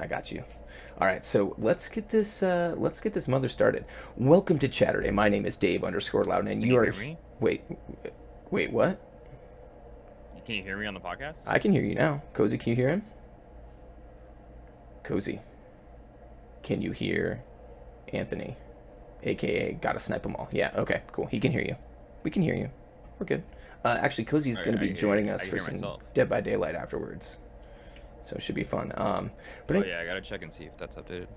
I got you. All right, so let's get this mother started. Welcome to Chatterday. My name is Dave underscore Loudon, and Can you you are. hear me? Wait, what? Can you hear me on the podcast? I can hear you now. Cozy, can you hear him? Cozy, can you hear Anthony, aka GottaSnipeEmAll? Yeah. Okay. Cool. He can hear you. We can hear you. We're good. Actually, Cozy's All going right, to be joining us I can for hear some myself. Dead by Daylight afterwards, so it should be fun. But Oh it, yeah, I gotta check and see if that's updated.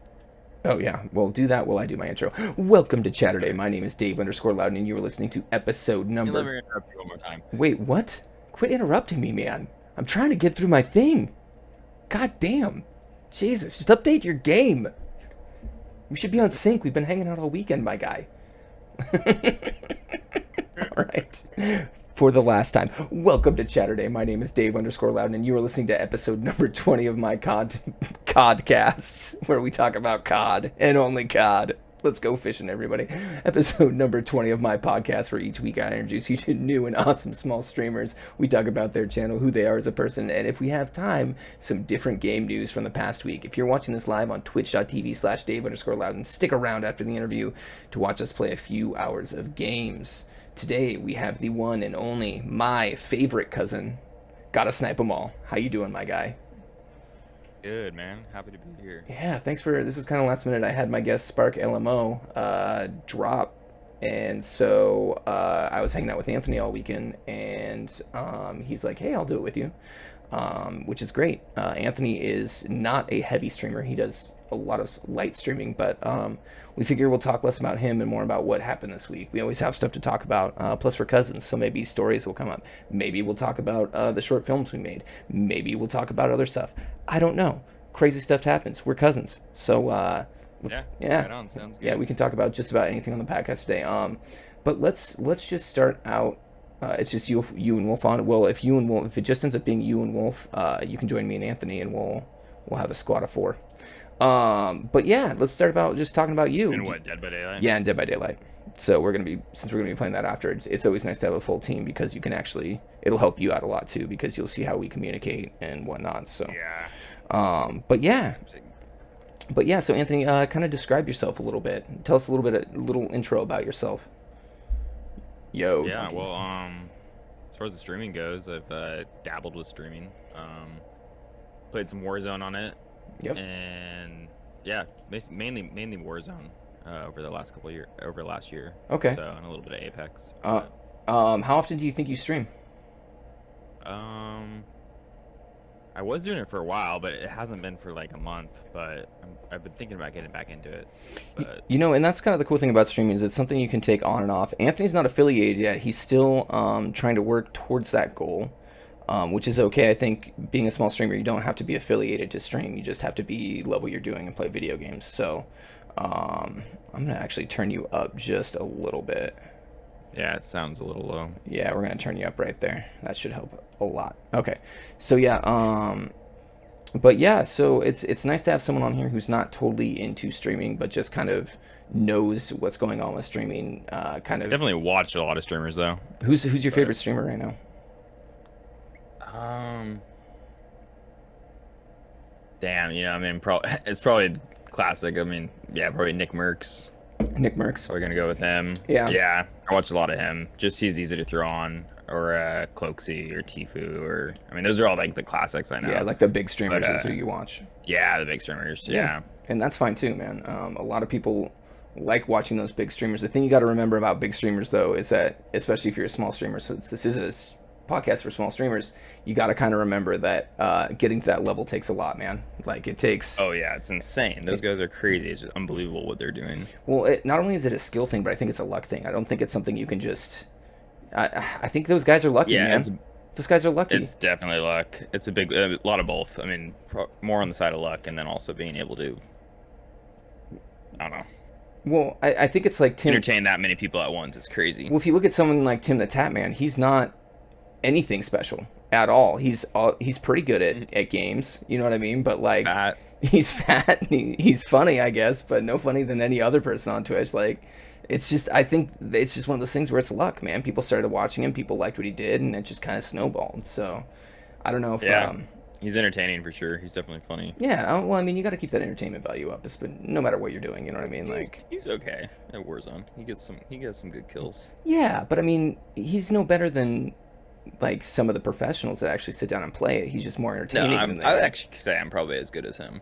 Oh, yeah. Well, do that while I do my intro. Welcome to Chatterday. My name is Dave underscore Loudon, and you are listening to episode Hey, let me number. interrupt you one more time. Wait, what? Quit interrupting me, man. I'm trying to get through my thing. God damn. Jesus, just update your game. We should be on sync. We've been hanging out all weekend, my guy. All right. For the last time, welcome to Chatterday. My name is Dave underscore Loudon, and you are listening to episode number 20 of my codcasts, where we talk about cod and only cod. Let's go fishing, everybody. Episode number 20 of my podcast, where each week I introduce you to new and awesome small streamers. We talk about their channel, who they are as a person, and if we have time, some different game news from the past week. If you're watching this live on twitch.tv/Dave underscore Loudon, stick around after the interview to watch us play a few hours of games. Today we have the one and only, my favorite cousin, GottaSnipeEmAll. How you doing, my guy? Good man, happy to be here. Yeah, thanks for, this was kind of last minute. I had my guest Spark LMO drop, and so I was hanging out with Anthony all weekend, and he's like, hey, I'll do it with you, which is great. Anthony is not a heavy streamer. He does a lot of light streaming, but we figure we'll talk less about him and more about what happened this week. We always have stuff to talk about, plus we're cousins, so maybe stories will come up. Maybe we'll talk about the short films we made. Maybe we'll talk about other stuff. I don't know. Crazy stuff happens. We're cousins, so Yeah. Right on. Sounds good. yeah, we can talk about just about anything on the podcast today. But let's just start out. It's just you and Wolf on. Well, if it just ends up being you and Wolf, you can join me and Anthony, and we'll have a squad of 4. But yeah, let's start about just talking about you. And what, Dead by Daylight? Yeah, and Dead by Daylight. So we're gonna be playing that after. It's always nice to have a full team because you can actually, it'll help you out a lot too, because you'll see how we communicate and whatnot. So Yeah. but yeah. So Anthony, kind of describe yourself a little bit. Tell us a little intro about yourself. Yo. Yeah. Donkey. Well, as far as the streaming goes, I've dabbled with streaming. Played some Warzone on it. Yep. And yeah, mainly Warzone over last year. Okay. So and a little bit of Apex. How often do you think you stream? I was doing it for a while, but it hasn't been for like a month. But I've been thinking about getting back into it. But You know, and that's kind of the cool thing about streaming is it's something you can take on and off. Anthony's not affiliated yet. He's still trying to work towards that goal, which is okay. I think being a small streamer, you don't have to be affiliated to stream. You just have to love what you're doing and play video games. So I'm going to actually turn you up just a little bit. yeah, it sounds a little low. Yeah, we're going to turn you up right there. That should help a lot. Okay. So yeah, but yeah, so it's nice to have someone on here who's not totally into streaming, but just kind of knows what's going on with streaming. Definitely watch a lot of streamers though. Who's your favorite streamer right now? Damn, I mean, it's probably classic. I mean, yeah, probably Nick Merckx. Nick Merckx. So we're gonna go with him. Yeah. Yeah, I watch a lot of him. Just he's easy to throw on, or Cloaksy or Tifu, or I mean, those are all like the classics I know. Yeah, like the big streamers But, is who you watch. Yeah, the big streamers. Yeah. And that's fine too, man. A lot of people like watching those big streamers. The thing you got to remember about big streamers, though, is that, especially if you're a small streamer, since this is a podcast for small streamers, you got to kind of remember that getting to that level takes a lot, man. Like, it takes... Oh, yeah, it's insane. Those guys are crazy. It's just unbelievable what they're doing. Well, not only is it a skill thing, but I think it's a luck thing. I don't think it's something you can just... I think those guys are lucky, Yeah, man. Those guys are lucky. It's definitely luck. It's a lot of both. I mean, more on the side of luck, and then also being able to, I don't know, Well, I think it's like Tim... entertain that many people at once. It's crazy. Well, if you look at someone like Tim the Tap Man, he's not anything special at all. He's pretty good at games, you know what I mean? But like, he's fat and he's funny, I guess, but no funny than any other person on Twitch. Like, it's just, I think it's just one of those things where it's luck, man. People started watching him, people liked what he did, and it just kind of snowballed. So I don't know if He's entertaining for sure. He's definitely funny. Yeah, well, I mean, you got to keep that entertainment value up, but no matter what you're doing, you know what I mean? Like, He's okay at Warzone. He gets some good kills. yeah, but I mean, he's no better than like some of the professionals that actually sit down and play it. He's just more No, entertaining than they I are. actually say I'm probably as good as him,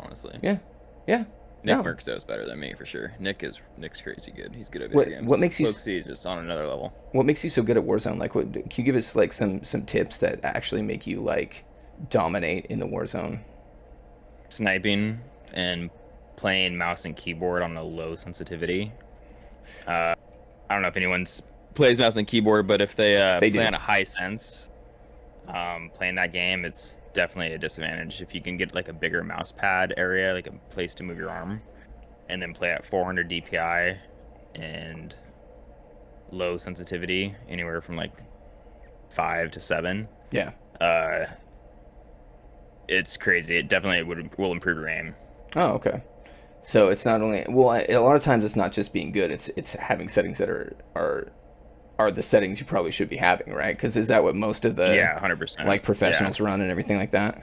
honestly. Yeah, yeah. Nick No. Merckx's better than me for sure. Nick's crazy good. He's good at What- video games. what makes you- Folksy is just on another level. What makes you so good at Warzone? Like, what can you give us like some tips that actually make you like dominate in the Warzone? Sniping and playing mouse and keyboard on a low sensitivity. I don't know if anyone plays mouse and keyboard, but if they They play do. on a high sense, playing that game, it's definitely a disadvantage. If you can get like a bigger mouse pad area, like a place to move your arm, and then play at 400 DPI and low sensitivity, anywhere from like 5 to 7. Yeah. It's crazy. It definitely will improve your aim. Oh, okay. So it's not only a lot of times it's not just being good. It's having settings that are the settings you probably should be having, right? Because is that what most of the 100%. like professionals run and everything like that?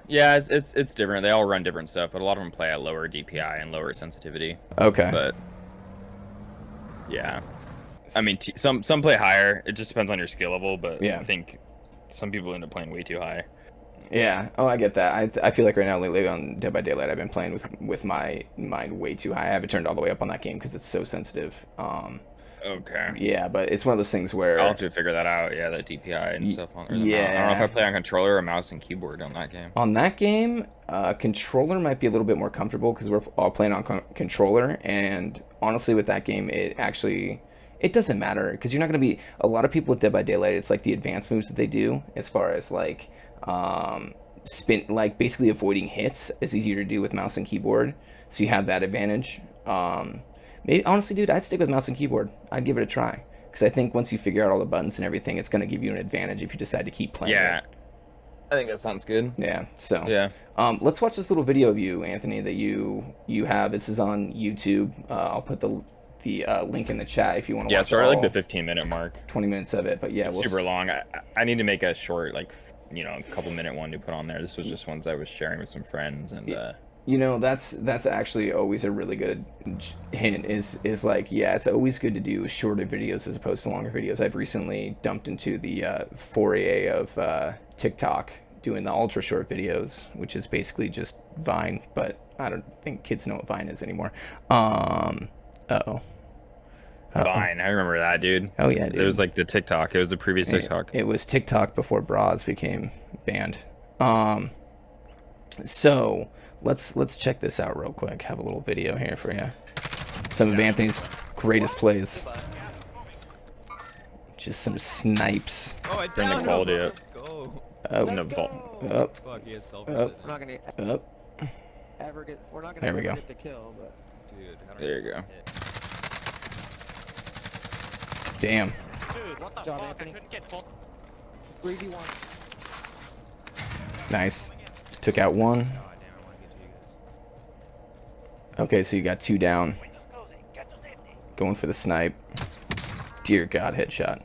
Yeah, it's different. They all run different stuff, but a lot of them play at lower DPI and lower sensitivity. Okay. But yeah, I mean, some play higher. It just depends on your skill level. But Yeah. I think some people end up playing way too high. Yeah. Oh, I get that. I feel like right now lately on Dead by Daylight, I've been playing with my mind way too high. I have it turned all the way up on that game because it's so sensitive. Okay. Yeah, but it's one of those things where I'll have to figure that out. Yeah, that DPI and stuff on there. yeah. I don't know if I play on controller or mouse and keyboard on that game. on that game, controller might be a little bit more comfortable because we're all playing on controller. And honestly, with that game, it doesn't matter because you're not going to be a lot of people with Dead by Daylight. It's like the advanced moves that they do as far as like spin, like basically avoiding hits is easier to do with mouse and keyboard. So you have that advantage. Maybe honestly, dude, I'd stick with mouse and keyboard. I'd give it a try because I think once you figure out all the buttons and everything, it's going to give you an advantage if you decide to keep playing. Yeah, it. I think that sounds good. Yeah. So Yeah. let's watch this little video of you, Anthony, that you have. This is on YouTube. I'll put the link in the chat if you want to Yeah, watch. start at like all the 15-minute mark. 20 minutes of it. But yeah, we'll Super long. I need to make a short, like, a couple-minute one to put on there. This was just ones I was sharing with some friends, and You know, that's actually always a really good hint is like, yeah, it's always good to do shorter videos as opposed to longer videos. I've recently dumped into the foray of TikTok doing the ultra short videos, which is basically just Vine, but I don't think kids know what Vine is anymore. Uh-oh. Vine. I remember that, dude. Oh yeah, dude. It was like the TikTok. It was the previous TikTok. It was TikTok before bras became banned. So let's check this out real quick. Have a little video here for you. Some of Anthony's greatest plays. Just some snipes. Oh, I Turn the downed quality him. up. Let's go. Up, In the vault. up, Fuck, he has self Up. up. We're not gonna up. ever get. We're not gonna There we ever go. get the kill, but Dude, how do There you go. Damn. Dude, what the Job, fuck? Anthony. I couldn't get full. it's 3v1. Nice. Took out one. Okay, so you got two down. Going for the snipe. Dear God, headshot.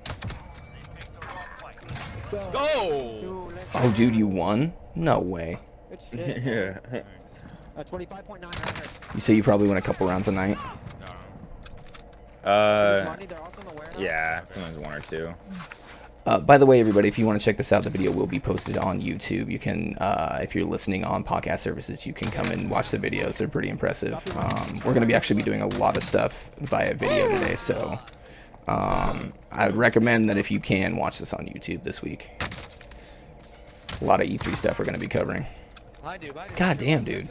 Go! Dude, let's Oh, dude, you won? No way. good shit. Yeah. 25.9. You say you probably win a couple rounds a night? Money, they're also in the warehouse. Yeah, sometimes one or two. By the way, everybody, if you want to check this out, the video will be posted on YouTube. You can, if you're listening on podcast services, you can come and watch the videos. They're pretty impressive. We're going to be actually be doing a lot of stuff via video today, so I would recommend that if you can, watch this on YouTube this week. A lot of E3 stuff we're going to be covering. God damn, dude.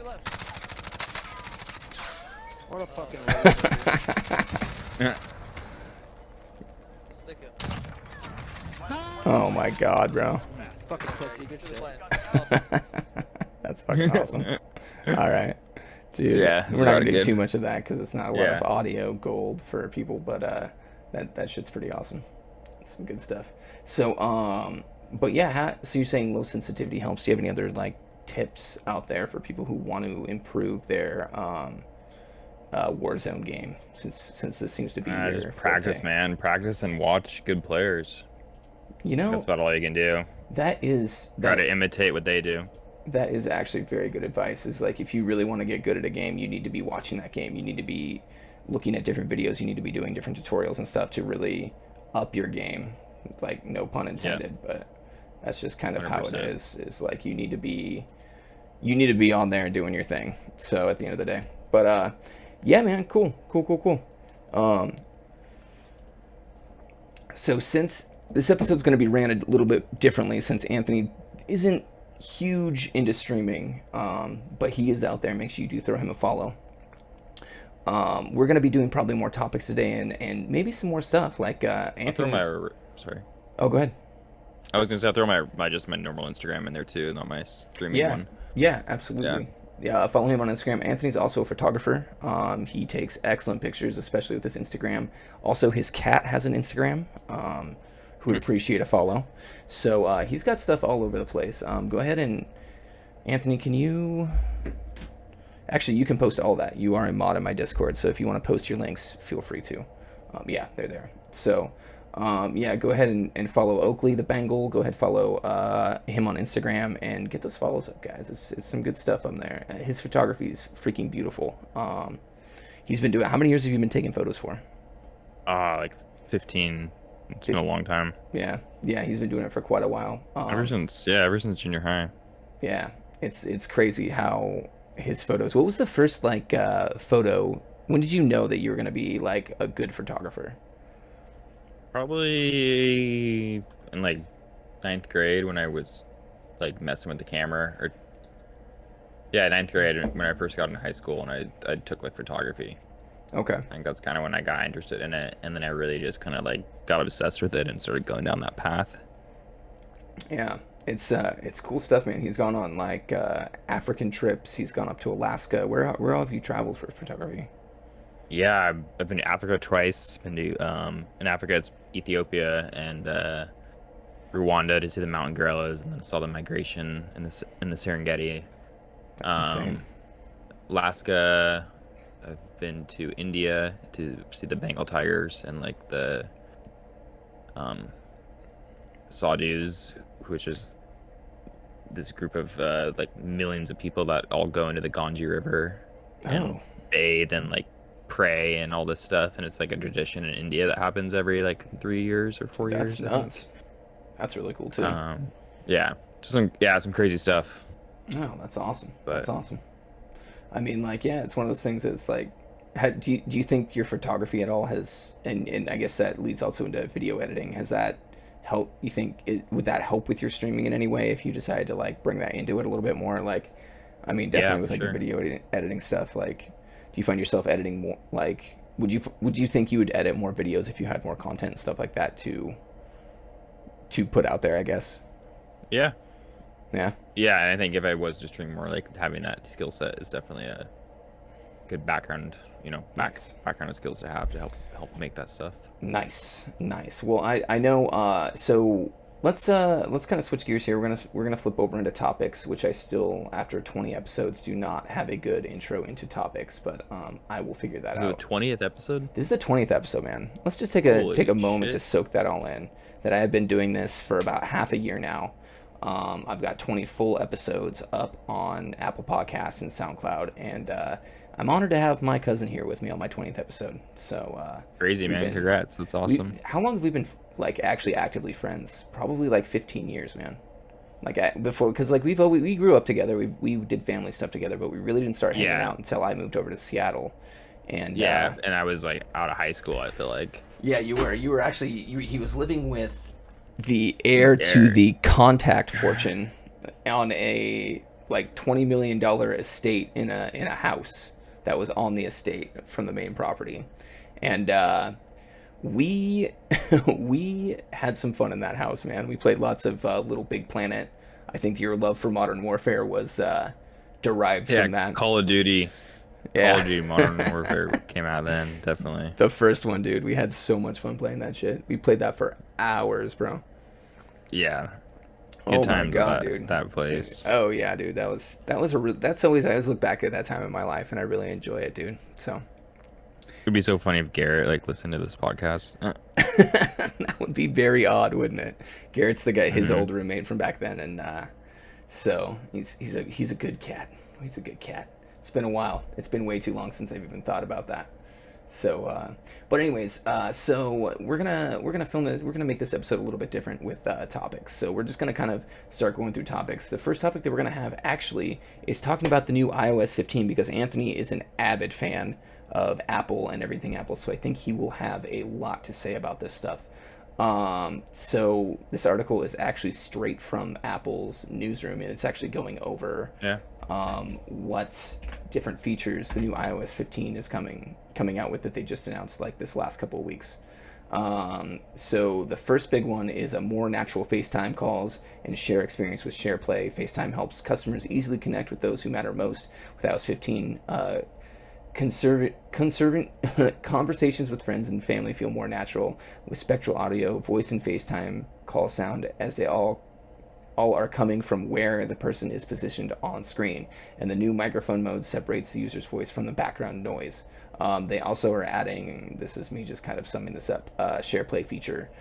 What a fucking. Oh my God, bro. Fucking pussy. Good shit. That's fucking awesome. All right. Dude, Yeah, we're not going to good. do too much of that because it's not a lot Yeah. of audio gold for people, but that shit's pretty awesome. It's some good stuff. So, but yeah, so you're saying low sensitivity helps. Do you have any other, like, tips out there for people who want to improve their Warzone game since this seems to be your Just practice, forte? man. Practice and watch good players. That's about all you can do. that is Try that to imitate what they do. that is actually very good advice. Is like if you really want to get good at a game, you need to be watching that game. You need to be looking at different videos. You need to be doing different tutorials and stuff to really up your game. Like no pun intended, but that's just kind of how it 100%. is like you need to be on there and doing your thing. So at the end of the day, but yeah, man, cool. So since this episode's going to be ran a little bit differently, since Anthony isn't huge into streaming, but he is out there, make sure you do throw him a follow. We're going to be doing probably more topics today and maybe some more stuff like Anthony. Sorry. Oh, go ahead. I was gonna say I'll throw my just my normal Instagram in there too, not my streaming one. Yeah, absolutely. Yeah, follow him on Instagram. Anthony's also a photographer. He takes excellent pictures, especially with his Instagram. Also, his cat has an Instagram, who would appreciate a follow. So he's got stuff all over the place. Go ahead and, Anthony, can you... Actually, you can post all that. You are a mod in my Discord, so if you want to post your links, feel free to. Yeah, they're there. So... yeah, go ahead and follow Oakley the Bengal. Go ahead, follow him on Instagram and get those follows up, guys. It's some good stuff on there. His photography is freaking beautiful. He's been doing. How many years have you been taking photos for? Like 15. It's been a long time. Yeah, he's been doing it for quite a while. Ever since junior high. Yeah, it's crazy how his photos. What was the first photo? When did you know that you were gonna be like a good photographer? Probably in like 9th grade when I was like messing with the camera, or 9th grade when I first got into high school, and I took like photography. Okay. I think that's kind of when I got interested in it, and then I really just kind of like got obsessed with it and started going down that path. Yeah, it's cool stuff, man. He's gone on like African trips. He's gone up to Alaska. Where all have you traveled for photography? Yeah, I've been to Africa twice. Been to in Africa it's Ethiopia and Rwanda to see the mountain gorillas, and then saw the migration in the Serengeti. That's insane. Alaska, I've been to India to see the Bengal tigers and like the Sadhus, which is this group of like millions of people that all go into the Ganges River and bathe and like pray and all this stuff, and it's like a tradition in India that happens every like 3 years or 4 years. That's nuts. That's really cool too. Yeah, just some crazy stuff. Oh, that's awesome. But, that's awesome. I mean, like, yeah, it's one of those things that's like, do you think your photography at all has, and I guess that leads also into video editing, has that helped, you think, would that help with your streaming in any way if you decided to like bring that into it a little bit more? Like, I mean, definitely with like your video editing stuff, like, do you find yourself editing more, like, would you think you would edit more videos if you had more content and stuff like that to put out there, I guess? Yeah, and I think if I was just doing more, like having that skill set is definitely a good background, background of skills to have to help make that stuff. Nice. Well, I know. So let's kind of switch gears here. We're gonna flip over into topics, which I still, after 20 episodes, do not have a good intro into topics, but I will figure that out. This is the 20th episode. This is the 20th episode, man. Let's just take a moment to soak that all in. That I have been doing this for about half a year now. I've got 20 full episodes up on Apple Podcasts and SoundCloud, and I'm honored to have my cousin here with me on my 20th episode. So crazy, man. Congrats. That's awesome. How long have we been like actually actively friends? Probably like 15 years, man. Like before, because like we grew up together. We did family stuff together, but we really didn't start hanging out until I moved over to Seattle. And and I was like out of high school, I feel like. Yeah, you were actually he was living with the heir to the Contact fortune on a like $20 million estate in a house that was on the estate from the main property, and we had some fun in that house, man. We played lots of Little Big Planet. I think your love for Modern Warfare was derived from that. Call of Duty. Call of Duty Modern Warfare came out then, definitely. The first one, dude. We had so much fun playing that shit. We played that for hours, bro. Yeah. Good times, my God, dude. That place. Oh yeah, dude. That's always, I always look back at that time in my life and I really enjoy it, dude. So it'd be so funny if Garrett like listened to this podcast. That would be very odd, wouldn't it? Garrett's the guy, his old roommate from back then, and so he's a good cat. He's a good cat. It's been a while. It's been way too long since I've even thought about that. So, but anyways, so we're gonna make this episode a little bit different with topics. So we're just gonna kind of start going through topics. The first topic that we're gonna have actually is talking about the new iOS 15 because Anthony is an avid fan of Apple and everything Apple. So I think he will have a lot to say about this stuff. So this article is actually straight from Apple's newsroom, and it's actually going over what different features the new iOS 15 is coming out with that they just announced like this last couple of weeks. So the first big one is a more natural FaceTime calls and share experience with SharePlay. FaceTime helps customers easily connect with those who matter most. With iOS 15, conserving conversations with friends and family feel more natural with spectral audio, voice, and FaceTime call sound as they all are coming from where the person is positioned on screen. And the new microphone mode separates the user's voice from the background noise. They also are adding, this is me just kind of summing this up, SharePlay feature.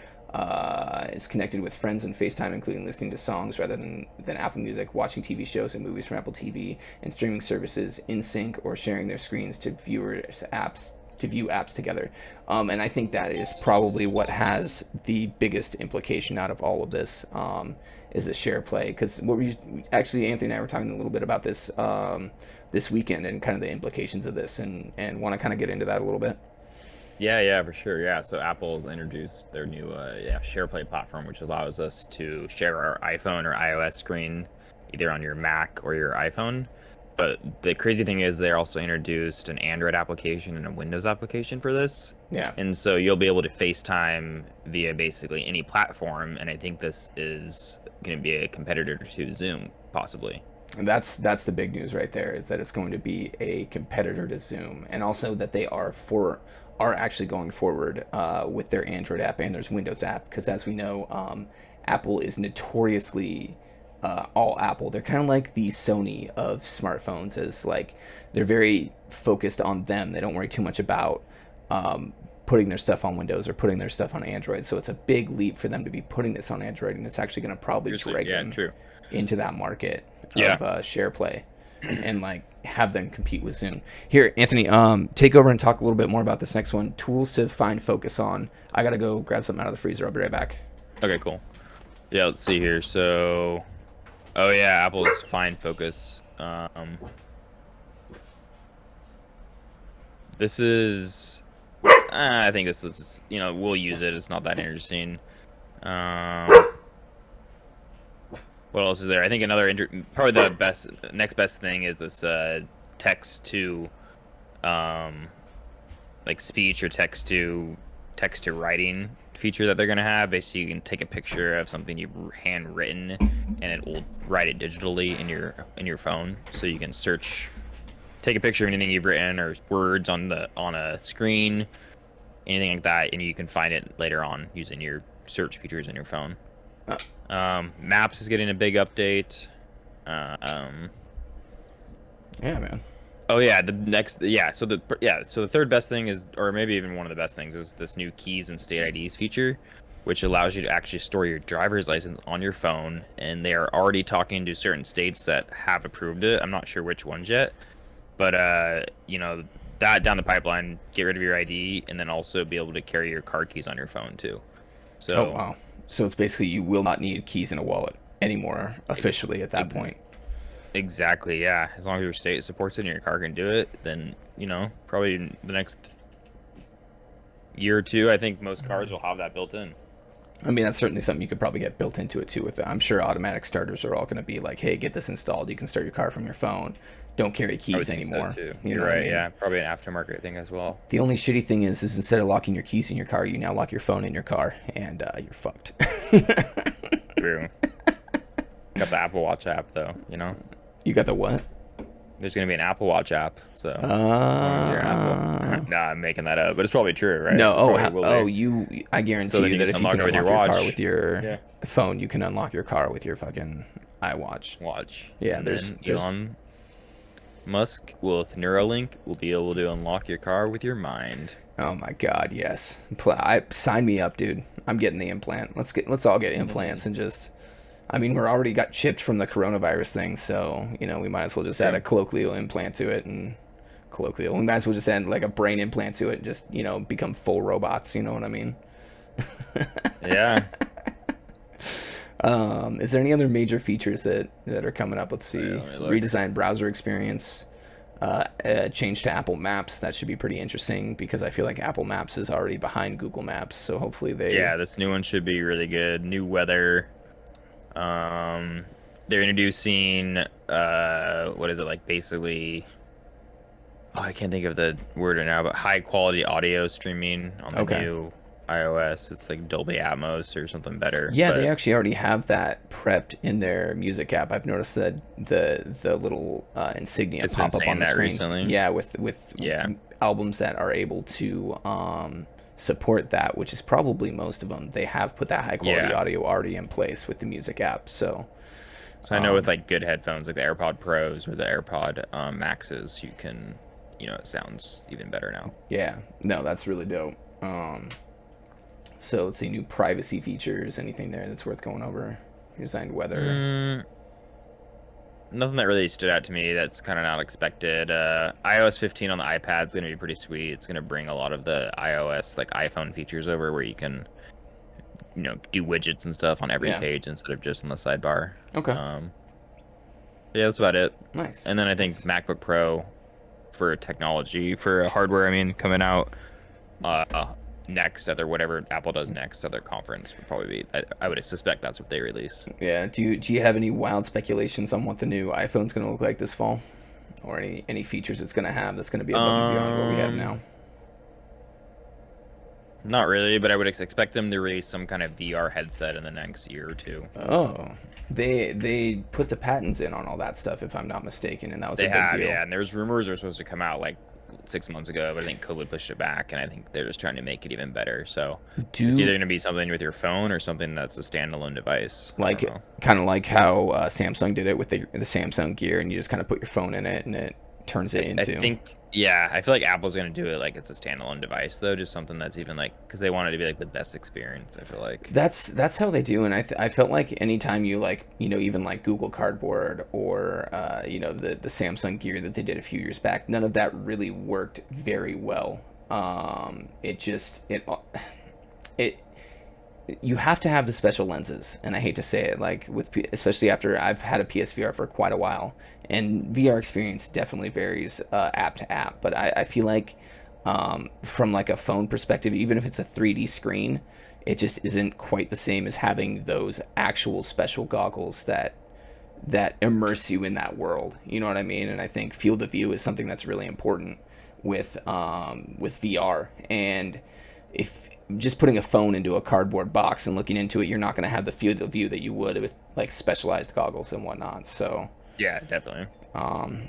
Is connected with friends and FaceTime, including listening to songs rather than Apple Music, watching TV shows and movies from Apple TV, and streaming services in sync or sharing their screens to view apps together. And I think that is probably what has the biggest implication out of all of this, is the SharePlay. Because actually, Anthony and I were talking a little bit about this this weekend and kind of the implications of this, and want to kind of get into that a little bit. Yeah, for sure. Yeah, so Apple's introduced their new SharePlay platform, which allows us to share our iPhone or iOS screen either on your Mac or your iPhone. But the crazy thing is they also introduced an Android application and a Windows application for this. Yeah. And so you'll be able to FaceTime via basically any platform, and I think this is going to be a competitor to Zoom, possibly. And that's the big news right there, is that it's going to be a competitor to Zoom, and also that they are actually going forward with their Android app and their Windows app, because as we know, Apple is notoriously all Apple. They're kind of like the Sony of smartphones, as like they're very focused on them. They don't worry too much about putting their stuff on Windows or putting their stuff on Android. So it's a big leap for them to be putting this on Android, and it's actually going to probably drag them into that market of SharePlay and like have them compete with Zoom. Here, Anthony, take over and talk a little bit more about this next one. Tools to find focus on. I gotta go grab something out of the freezer. I'll be right back. Okay, cool. Yeah, let's see here. So, oh yeah, Apple's Find Focus. This is, I think this is, we'll use it. It's not that interesting. What else is there? I think another probably the next best thing is this text to like speech or text to writing feature that they're gonna have. Basically, you can take a picture of something you've handwritten and it will write it digitally in your phone, so you can take a picture of anything you've written or words on a screen, anything like that, and you can find it later on using your search features in your phone. Maps is getting a big update. Yeah, man. Oh yeah, so the third best thing is, or maybe even one of the best things, is this new keys and state IDs feature, which allows you to actually store your driver's license on your phone. And they are already talking to certain states that have approved it. I'm not sure which ones yet, but that down the pipeline, get rid of your ID, and then also be able to carry your car keys on your phone too. So, oh wow. So it's basically you will not need keys in a wallet anymore officially at that point. Exactly, yeah. As long as your state supports it and your car can do it, then, probably the next year or two, I think most cars will have that built in. I mean, that's certainly something you could probably get built into it too with it. I'm sure automatic starters are all going to be like, hey, get this installed. You can start your car from your phone. Don't carry keys anymore. So You're right, yeah. Probably an aftermarket thing as well. The only shitty thing is instead of locking your keys in your car, you now lock your phone in your car, and you're fucked. True. Got the Apple Watch app, though, You got the what? There's going to be an Apple Watch app, so as long as you're Apple. Nah, I'm making that up, but it's probably true, right? No, I guarantee you that if you can unlock your car with your phone, you can unlock your car with your fucking iWatch. Watch. Yeah, and there's Elon Musk with Neuralink will be able to unlock your car with your mind. Oh my God, yes. Sign me up, dude. I'm getting the implant. Let's all get implants and just. I mean, we're already got chipped from the coronavirus thing, so we might as well just add a colloquial implant to it and colloquial. We might as well just add like a brain implant to it and just become full robots. You know what I mean? Yeah. Is there any other major features that are coming up? Let's see. Let me look. Redesigned browser experience. Change to Apple Maps. That should be pretty interesting because I feel like Apple Maps is already behind Google Maps. So hopefully they. Yeah, this new one should be really good. New weather. They're introducing what is it, like, basically, I can't think of the word right now, but high quality audio streaming on the new iOS. It's like Dolby Atmos or something better. Yeah, they actually already have that prepped in their music app. I've noticed that the little insignia pop up on the screen. Recently. Yeah, with albums that are able to support that, which is probably most of them. They have put that high quality audio already in place with the music app. So I know with like good headphones, like the AirPod Pros or the AirPod Maxes, you can, it sounds even better now. Yeah, no, that's really dope. So let's see, new privacy features. Anything there that's worth going over? Designed weather. Nothing that really stood out to me that's kind of not expected. iOS 15 on the iPad is going to be pretty sweet. It's going to bring a lot of the iOS, like iPhone features over where you can, do widgets and stuff on every page instead of just on the sidebar. Okay. Yeah, that's about it. Nice. And then I think MacBook Pro for technology, for hardware, coming out next at their whatever Apple does next at their conference would probably be. I would suspect that's what they release. Yeah. Do you have any wild speculations on what the new iPhone's going to look like this fall, or any features it's going to have that's going to be above and beyond what we have now? Not really, but I would expect them to release some kind of VR headset in the next year or two. Oh, they put the patents in on all that stuff, if I'm not mistaken, and that was a big deal. Yeah, and there's rumors they're supposed to come out like 6 months ago, but I think COVID pushed it back, and I think they're just trying to make it even better. So it's either going to be something with your phone or something that's a standalone device. Like kind of like how Samsung did it with the Samsung Gear, and you just kind of put your phone in it, and it turns it into. I feel like Apple's going to do it like it's a standalone device, though, just something that's even like, because they want it to be like the best experience, I feel like. That's how they do, and I felt like anytime you even like Google Cardboard or the Samsung Gear that they did a few years back, none of that really worked very well. You have to have the special lenses, and I hate to say it, like especially after I've had a PSVR for quite a while, and VR experience definitely varies app to app. But I feel like from like a phone perspective, even if it's a 3D screen, it just isn't quite the same as having those actual special goggles that immerse you in that world. You know what I mean? And I think field of view is something that's really important with VR, and if just putting a phone into a cardboard box and looking into it, you're not going to have the field of view that you would with like specialized goggles and whatnot. So yeah, definitely.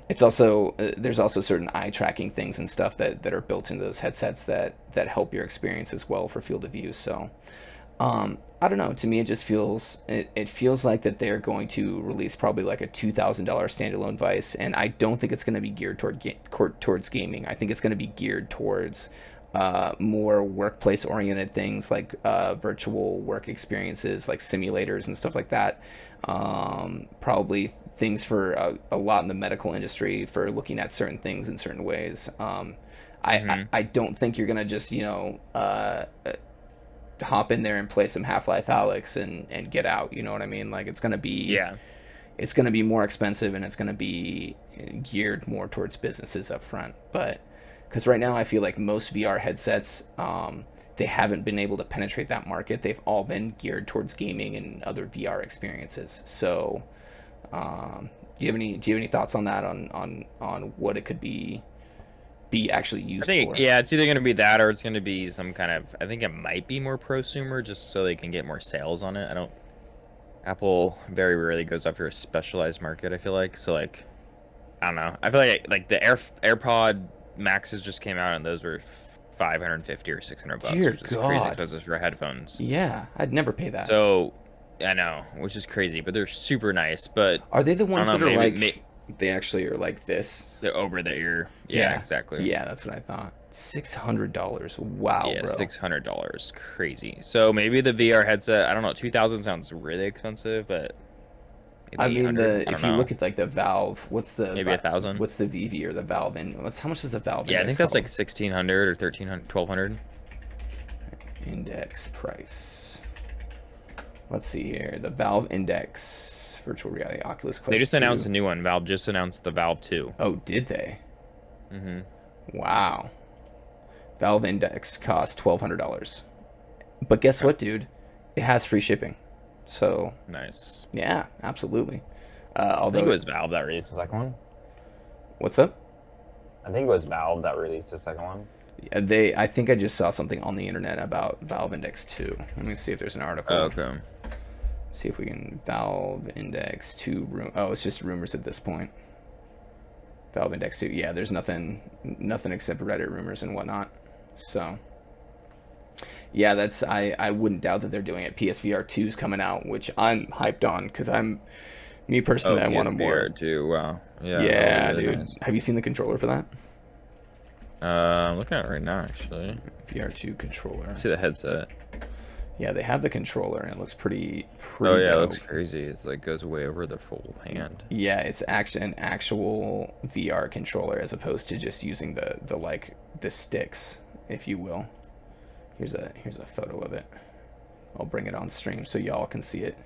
It's also there's also certain eye tracking things and stuff that are built into those headsets that help your experience as well for field of view. So I don't know. To me, it just feels like that they're going to release probably like a $2,000 standalone device, and I don't think it's going to be geared towards gaming. I think it's going to be geared towards more workplace oriented things like virtual work experiences like simulators and stuff like that. Probably things for a lot in the medical industry for looking at certain things in certain ways. I don't think you're gonna just hop in there and play some Half-Life Alyx and get out. You know what I mean? Like it's gonna be it's gonna be more expensive, and it's gonna be geared more towards businesses up front. But because right now I feel like most VR headsets, they haven't been able to penetrate that market. They've all been geared towards gaming and other VR experiences. So, do you have any thoughts on that? On what it could be actually used for? Yeah, it's either going to be that or it's going to be some kind of. I think it might be more prosumer, just so they can get more sales on it. Apple very rarely goes after a specialized market. I feel like so. Like, I don't know. I feel like the AirPod Maxes just came out, and those were $550 or $600, Dear which is crazy because it's for headphones. Yeah, I'd never pay that. So I know, which is crazy, but they're super nice. But are they the ones that are They actually are like this. They're over the ear. Yeah, exactly. Yeah, that's what I thought. $600. Wow, Yeah, bro. $600. Crazy. So maybe the VR headset, I don't know, 2000 sounds really expensive, but maybe I mean, 800. I if don't you know. look at like the Valve, what's the Maybe 1,000. What's the VV or the Valve, and how much is the Valve? Yeah, I index think that's like called? 1,600 or 1,300, 1,200. Index price. Let's see here. The Valve Index virtual reality Oculus Quest. They just 2. announced a new one. Valve just announced the Valve 2. Oh, did they? Mm-hmm. Wow. Valve Index costs $1,200. But guess what, dude? It has free shipping. So Nice. yeah, absolutely. I Although think it was Valve that released the second one. what's up? I think it was Valve that released the second one. I think I just saw something on the internet about Valve Index 2. Let me see if there's an article. Oh, okay. See if we can Valve Index 2 oh, it's just rumors at this point. Valve Index 2. Yeah, there's nothing except Reddit rumors and whatnot. So yeah, that's I wouldn't doubt that they're doing it. PSVR 2's coming out, which I'm hyped on because me personally, I want a more. too. Wow. Yeah. Yeah, really dude. nice. Have you seen the controller for that? I'm looking at it right now, actually. VR2 controller. See the headset. Yeah, they have the controller and it looks pretty Oh yeah, it dope. looks crazy. It's like goes way over the full hand. Yeah, it's actually an actual VR controller as opposed to just using the sticks, if you will. Here's a photo of it. I'll bring it on stream so y'all can see it.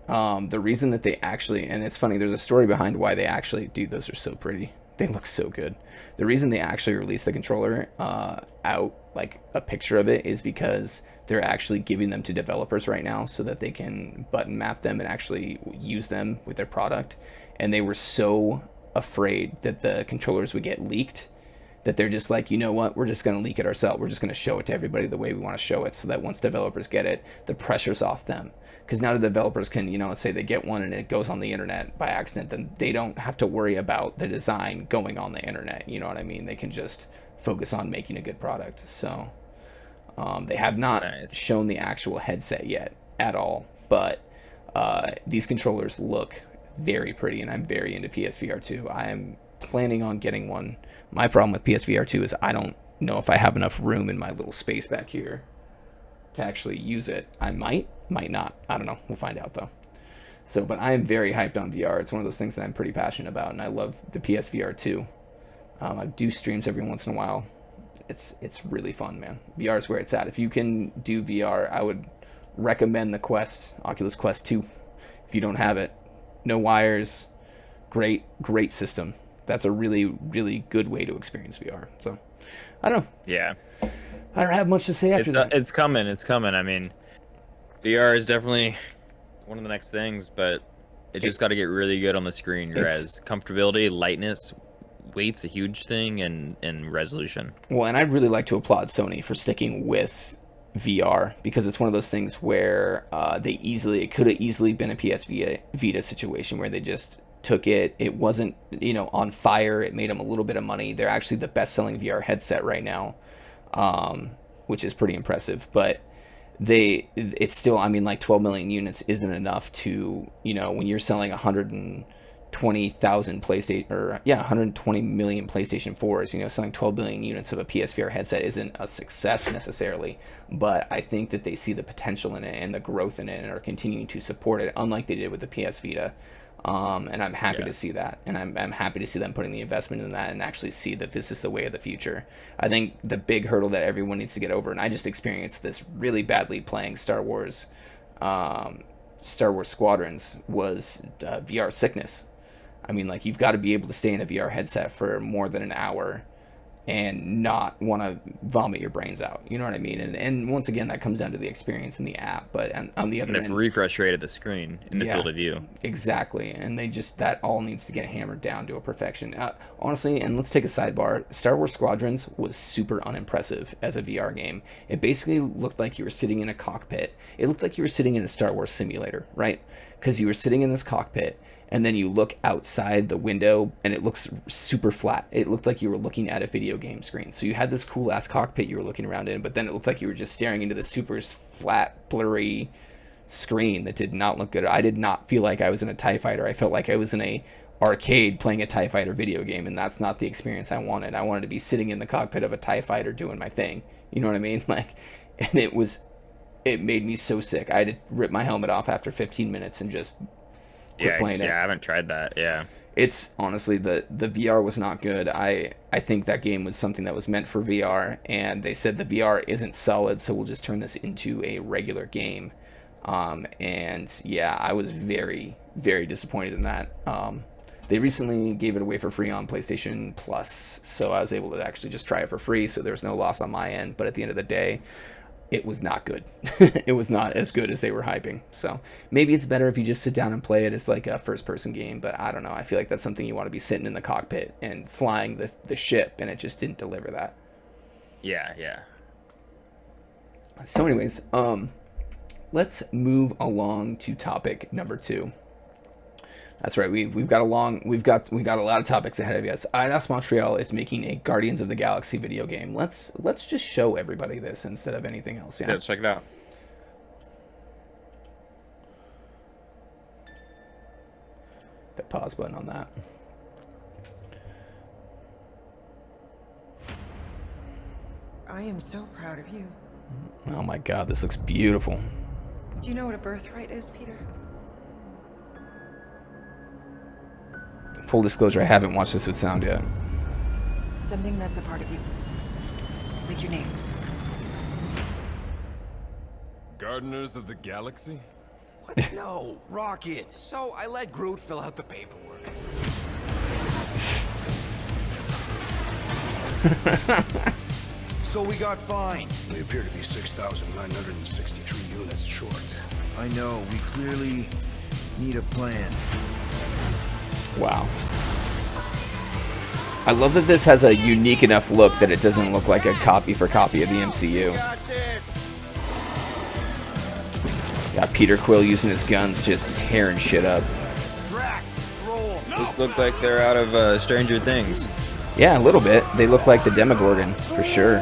The reason that they actually, and it's funny, there's a story behind why they actually, dude, those are so pretty. They look so good. The reason they actually released the controller out, like a picture of it, is because they're actually giving them to developers right now so that they can button map them and actually use them with their product. And they were so afraid that the controllers would get leaked that they're just like, you know what, we're just going to leak it ourselves. We're just going to show it to everybody the way we want to show it so that once developers get it, the pressure's off them. Because now the developers can, let's say they get one and it goes on the internet by accident, then they don't have to worry about the design going on the internet. You know what I mean? They can just focus on making a good product. So they have not shown the actual headset yet at all, but these controllers look very pretty, and I'm very into PSVR 2. I am planning on getting one. My problem with PSVR 2 is I don't know if I have enough room in my little space back here to actually use it. I might not. I don't know. We'll find out though. So, but I am very hyped on VR. It's one of those things that I'm pretty passionate about, and I love the PSVR 2. I do streams every once in a while. It's really fun, man. VR is where it's at. If you can do VR, I would recommend the Quest, Oculus Quest 2. If you don't have it, no wires, great system. That's a really, really good way to experience VR. So, I don't know. Yeah. I don't have much to say after that. It's coming. It's coming. I mean, VR is definitely one of the next things, but it just got to get really good on the screen. Whereas comfortability, lightness, weight's a huge thing, and resolution. Well, and I'd really like to applaud Sony for sticking with VR, because it's one of those things where it could have easily been a PS Vita situation where they just took it. It wasn't, on fire. It made them a little bit of money. They're actually the best-selling VR headset right now, which is pretty impressive. But it's still, like 12 million units isn't enough to, when you're selling 120,000 PlayStation, or 120 million PlayStation 4s, selling 12 billion units of a PSVR headset isn't a success necessarily, but I think that they see the potential in it and the growth in it and are continuing to support it, unlike they did with the PS Vita. And I'm happy to see that, and I'm happy to see them putting the investment in that and actually see that this is the way of the future. I think the big hurdle that everyone needs to get over, and I just experienced this really badly playing Star Wars Squadrons, was VR sickness. You've got to be able to stay in a VR headset for more than an hour and not want to vomit your brains out. You know what I mean? And once again, that comes down to the experience in the app. But on the other end, the refresh rate of the screen in the field of view. Exactly. And that all needs to get hammered down to a perfection. Honestly, and let's take a sidebar, Star Wars Squadrons was super unimpressive as a VR game. It basically looked like you were sitting in a cockpit. It looked like you were sitting in a Star Wars simulator, right? Because you were sitting in this cockpit, and then you look outside the window and it looks super flat. It looked like you were looking at a video game screen. So you had this cool ass cockpit you were looking around in, but then it looked like you were just staring into the super flat, blurry screen that did not look good. I did not feel like I was in a TIE fighter. I felt like I was in a arcade playing a TIE fighter video game, and that's not the experience I wanted. I wanted to be sitting in the cockpit of a TIE fighter doing my thing. You know what I mean? Like, and it made me so sick. I had to rip my helmet off after 15 minutes and just quit playing it. I haven't tried that. Yeah. It's honestly, the VR was not good. I think that game was something that was meant for VR, and they said the VR isn't solid, so we'll just turn this into a regular game. And yeah, I was very, very disappointed in that. They recently gave it away for free on PlayStation Plus, so I was able to actually just try it for free, so there was no loss on my end. But at the end of the day, it was not good. It was not as good as they were hyping. So maybe it's better if you just sit down and play it as like a first-person game, but I don't know. I feel like that's something you want to be sitting in the cockpit and flying the ship, and it just didn't deliver that. Yeah. So anyways, let's move along to topic number 2. That's right. We've got a lot of topics ahead of us. IDOS Montreal is making a Guardians of the Galaxy video game. Let's just show everybody this instead of anything else. Yeah, let's check it out. The pause button on that. I am so proud of you. Oh my God, this looks beautiful. Do you know what a birthright is, Peter? Full disclosure, I haven't watched this with sound yet. Something that's a part of you. Like your name. Gardeners of the Galaxy? What? No, Rocket. So I let Groot fill out the paperwork. So we got fined. We appear to be 6,963 units short. I know, we clearly need a plan. Wow. I love that this has a unique enough look that it doesn't look like a copy for copy of the MCU. Got Peter Quill using his guns, just tearing shit up. These look like they're out of Stranger Things. Yeah, a little bit. They look like the Demogorgon, for sure.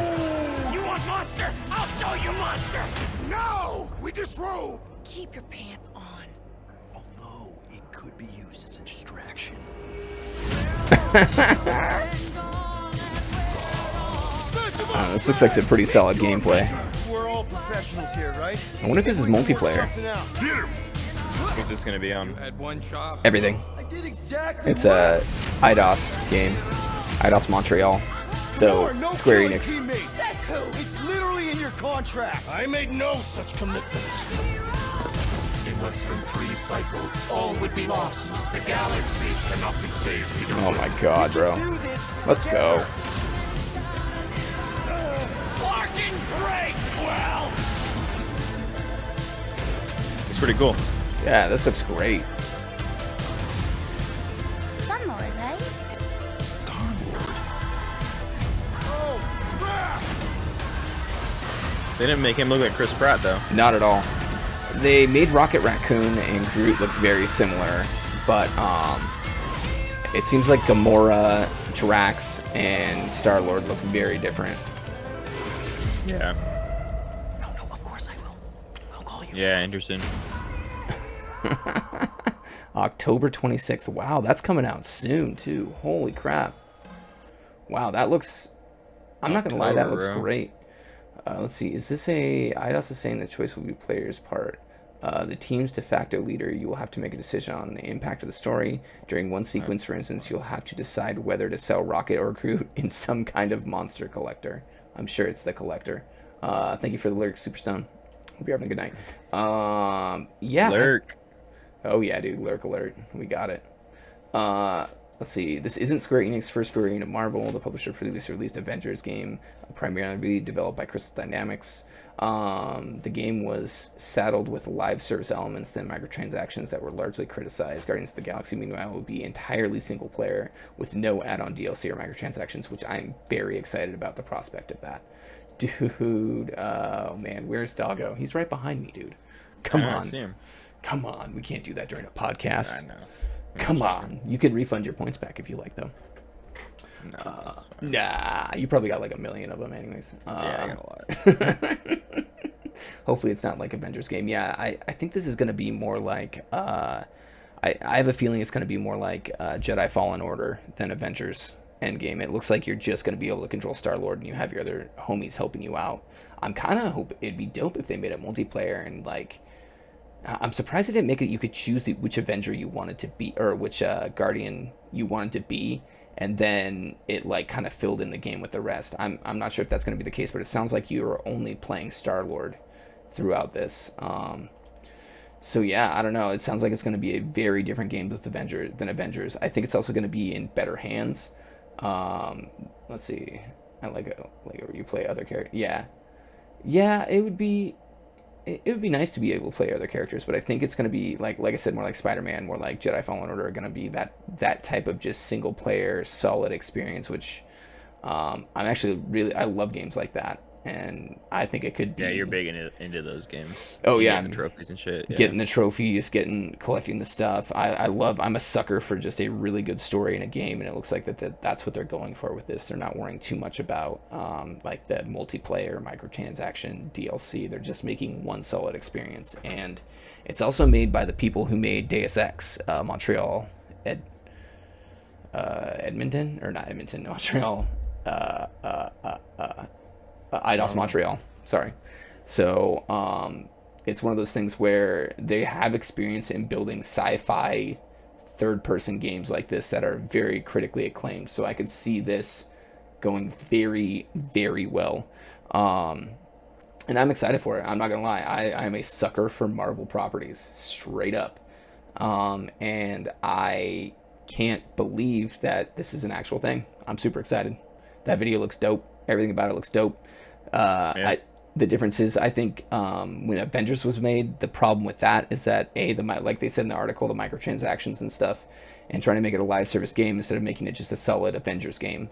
You want monster? I'll show you monster! No! We disrobe! Keep your pants on. Although, it could be used as a distraction. This looks like some pretty solid gameplay. We're all professionals here, right? I wonder if this is multiplayer. What's this gonna be on? Everything. I did exactly It's a IDOS game. IDOS Montreal. So, Square Enix. That's who! It's literally in your contract! I made no such commitments. In less than 3 cycles, all would be lost. The galaxy cannot be saved. Oh my God, bro. Do this Let's go. Fucking great, Quill! It's pretty cool. Yeah, this looks great. Star-Lord, right? It's Star-Lord. Oh, crap! They didn't make him look like Chris Pratt though. Not at all. They made Rocket Raccoon and Groot look very similar, but it seems like Gamora, Drax, and Star-Lord look very different. Yeah. No, of course I will. I'll call you. Yeah, interesting. October 26th. Wow, that's coming out soon, too. Holy crap. Wow, that looks... I'm not going to lie, that looks October, great. Let's see. Is this a... IDOS is saying the choice will be player's part. The team's de facto leader, you will have to make a decision on the impact of the story. During one sequence, for instance, you'll have to decide whether to sell Rocket or Groot in some kind of monster collector. I'm sure it's the collector. Thank you for the lyric, Superstone. Hope you're having a good night. Yeah. Lurk. Oh yeah, dude, Lurk Alert. We got it. Let's see. This isn't Square Enix's first foray into Marvel. The publisher previously released Avengers game, primarily developed by Crystal Dynamics. The game was saddled with live service elements and microtransactions that were largely criticized. Guardians of the Galaxy, meanwhile, will be entirely single player with no add-on DLC or microtransactions, which I'm very excited about the prospect of that. Dude, oh man, where's Doggo? He's right behind me, dude. Come I on. see him. Come on, we can't do that during a podcast. I know. Come on. You can refund your points back if you like, though. No. Nah, you probably got like 1 million of them anyways. Yeah, I got a lot. Hopefully it's not like Avengers game. Yeah, I think this is going to be more like I have a feeling it's going to be more like Jedi Fallen Order than Avengers Endgame. It looks like you're just going to be able to control Star-Lord and you have your other homies helping you out. I'm kind of hope it'd be dope if they made it multiplayer, and like I'm surprised they didn't make it you could choose which Avenger you wanted to be, or which Guardian you wanted to be, and then it like kind of filled in the game with the rest. I'm not sure if that's going to be the case, but it sounds like you are only playing Star-Lord throughout this. So yeah, I don't know. It sounds like it's going to be a very different game with than Avengers. I think it's also going to be in better hands. Let's see. I like where you play other characters. Yeah, it would be nice to be able to play other characters, but I think it's going to be like I said, more like Spider-Man, more like Jedi Fallen Order are going to be that type of just single player solid experience, which I'm actually I love games like that. And I think it could be. Yeah, you're big into those games. Oh yeah, the trophies and shit. Yeah. Getting the trophies, collecting the stuff. I'm a sucker for just a really good story in a game, and it looks like that's what they're going for with this. They're not worrying too much about like the multiplayer, microtransaction, DLC. They're just making one solid experience, and it's also made by the people who made Deus Ex, Montreal, Edmonton, or not Edmonton, Montreal. Eidos Montreal, sorry. So it's one of those things where they have experience in building sci-fi third-person games like this that are very critically acclaimed. So I could see this going very, very well. And I'm excited for it. I'm not going to lie. I am a sucker for Marvel properties, straight up. And I can't believe that this is an actual thing. I'm super excited. That video looks dope. Everything about it looks dope. The difference is, I think, when Avengers was made, the problem with that is that like they said in the article, the microtransactions and stuff, and trying to make it a live service game instead of making it just a solid Avengers game.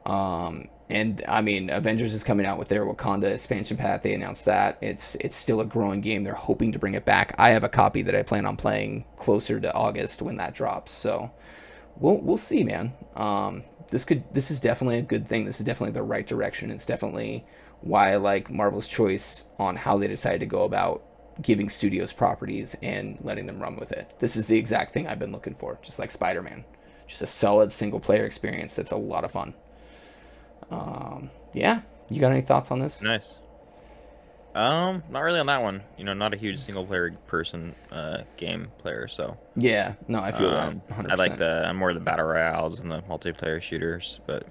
And I mean, Avengers is coming out with their Wakanda expansion pack. They announced that it's still a growing game. They're hoping to bring it back. I have a copy that I plan on playing closer to August when that drops. So we'll see, man. This is definitely a good thing. This is definitely the right direction. It's definitely why I like Marvel's choice on how they decided to go about giving studios properties and letting them run with it. This is the exact thing I've been looking for, just like Spider-Man. Just a solid single player experience that's a lot of fun. Yeah, you got any thoughts on this? Nice. Not really on that one. Not a huge single player person game player, so. Yeah, no, I feel that 100%. I'm more the battle royales and the multiplayer shooters, but.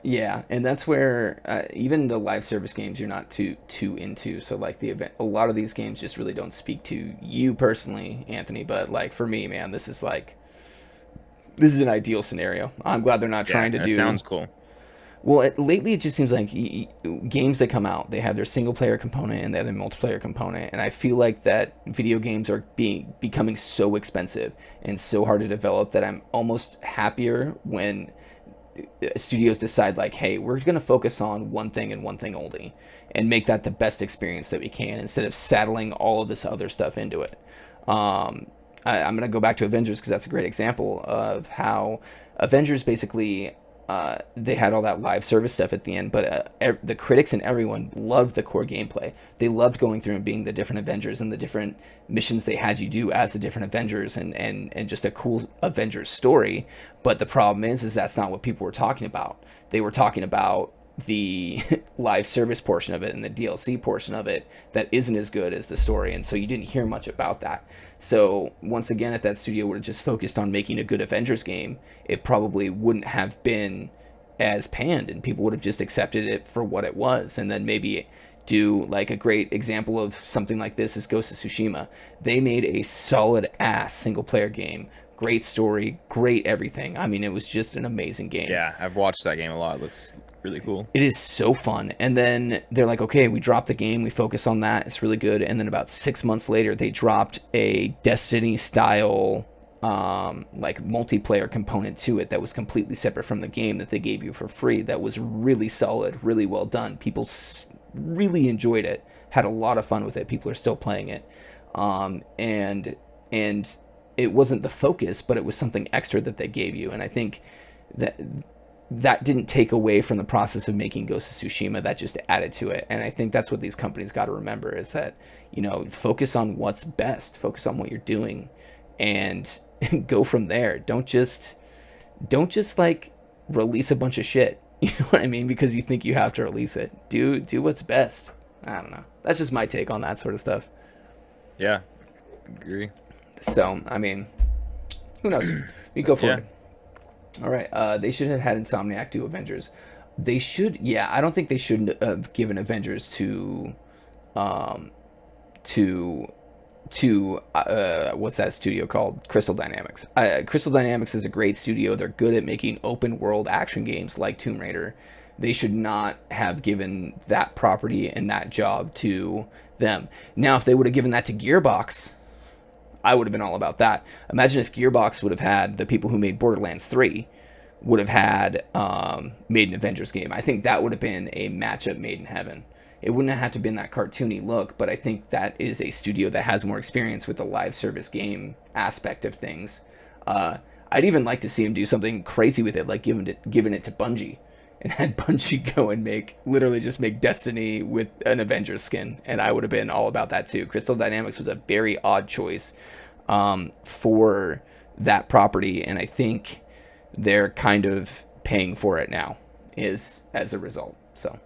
Yeah, and that's where even the live service games you're not too into. So like a lot of these games just really don't speak to you personally, Anthony. But like for me, man, this is an ideal scenario. I'm glad they're not trying to do. Sounds cool. Well, lately it just seems like games that come out, they have their single player component and they have their multiplayer component, and I feel like that video games are becoming so expensive and so hard to develop that I'm almost happier when studios decide like, hey, we're going to focus on one thing and one thing only and make that the best experience that we can instead of saddling all of this other stuff into it. I'm going to go back to Avengers because that's a great example of how Avengers basically they had all that live service stuff at the end, but the critics and everyone loved the core gameplay. They loved going through and being the different Avengers and the different missions they had you do as the different Avengers and just a cool Avengers story. But the problem is that's not what people were talking about. They were talking about the live service portion of it and the DLC portion of it that isn't as good as the story, and so you didn't hear much about that. So once again, if that studio would have just focused on making a good Avengers game, it probably wouldn't have been as panned and people would have just accepted it for what it was. And then maybe do like a great example of something like this is Ghost of Tsushima. They made a solid ass single player game. Great story, great everything. I mean, it was just an amazing game. Yeah, I've watched that game a lot. It looks really cool. It is so fun. And then they're like, okay, we dropped the game, we focus on that, it's really good. And then about 6 months later, they dropped a Destiny style like multiplayer component to it that was completely separate from the game that they gave you for free. That was really solid, really well done. People really enjoyed it, had a lot of fun with it. People are still playing it. And it wasn't the focus, but it was something extra that they gave you. And I think that that didn't take away from the process of making Ghost of Tsushima. That just added to it. And I think that's what these companies got to remember is that, you know, focus on what's best, focus on what you're doing, and go from there. Don't just like release a bunch of shit. You know what I mean? Because you think you have to release it. Do what's best. I don't know. That's just my take on that sort of stuff. Yeah, agree. So, I mean, who knows? We go for it. All right. They should have had Insomniac do Avengers. They should. Yeah, I don't think they should have given Avengers to what's that studio called? Crystal Dynamics. Crystal Dynamics is a great studio. They're good at making open world action games like Tomb Raider. They should not have given that property and that job to them. Now, if they would have given that to Gearbox, I would have been all about that. Imagine if Gearbox would have had the people who made Borderlands 3 would have had made an Avengers game. I think that would have been a matchup made in heaven. It wouldn't have had to been that cartoony look, but I think that is a studio that has more experience with the live service game aspect of things. I'd even like to see him do something crazy with it, like giving it to Bungie, and had Bungie go and make Destiny with an Avengers skin, and I would have been all about that too. Crystal Dynamics was a very odd choice for that property, and I think they're kind of paying for it now as a result. So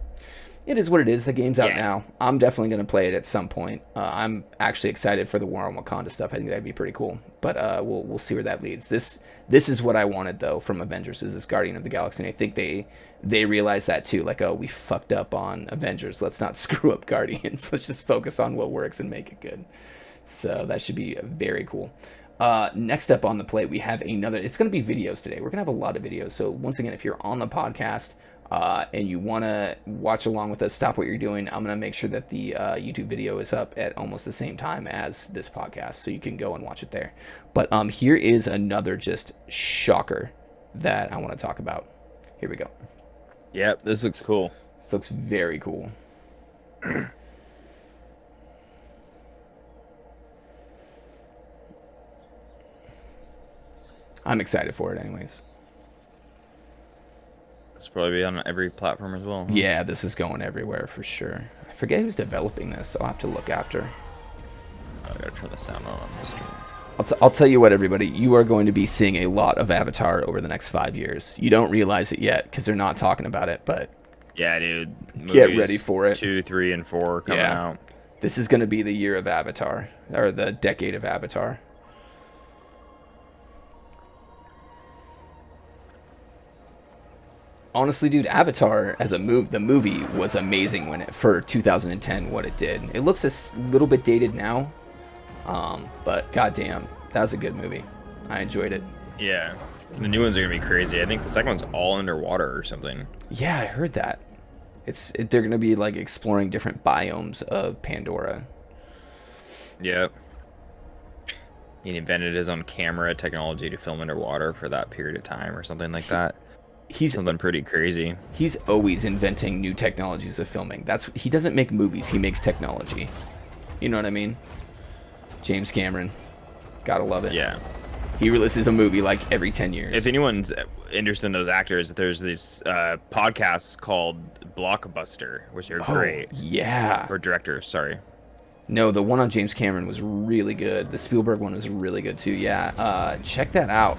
it is what it is. The game's out now. I'm definitely going to play it at some point. I'm actually excited for the War on Wakanda stuff. I think that'd be pretty cool. But we'll see where that leads. This is what I wanted though from Avengers, is this Guardian of the Galaxy. And I think they realize that too. Like, oh, we fucked up on Avengers. Let's not screw up Guardians. Let's just focus on what works and make it good. So that should be very cool. Next up on the plate, we have another. It's going to be videos today. We're going to have a lot of videos. So once again, if you're on the podcast and you want to watch along with us, stop what you're doing. I'm going to make sure that the YouTube video is up at almost the same time as this podcast, so you can go and watch it there. But here is another just shocker that I want to talk about. Here we go. Yep, this looks cool. This looks very cool. I'm excited for it anyways. This will probably be on every platform as well. Yeah, this is going everywhere for sure. I forget who's developing this, so I'll have to look after. I gotta turn the sound on the stream. I'll tell you what, everybody. You are going to be seeing a lot of Avatar over the next 5 years. You don't realize it yet because they're not talking about it, but yeah, dude. Get ready for it. 2, 3, and 4 coming out. This is going to be the year of Avatar, or the decade of Avatar. Honestly, dude, Avatar as the movie was amazing for 2010. What it did, it looks a little bit dated now, but goddamn, that was a good movie. I enjoyed it. Yeah, the new ones are gonna be crazy. I think the second one's all underwater or something. Yeah, I heard that. They're gonna be like exploring different biomes of Pandora. Yep. He invented his own camera technology to film underwater for that period of time or something like that. He's something pretty crazy. He's always inventing new technologies of filming. He doesn't make movies, he makes technology. You know what I mean? James Cameron. Gotta love it. Yeah. He releases a movie like every 10 years. If anyone's interested in those actors, there's these podcasts called Blockbuster, which are great. Yeah. Or directors, sorry. No, the one on James Cameron was really good. The Spielberg one was really good too. Yeah. Check that out.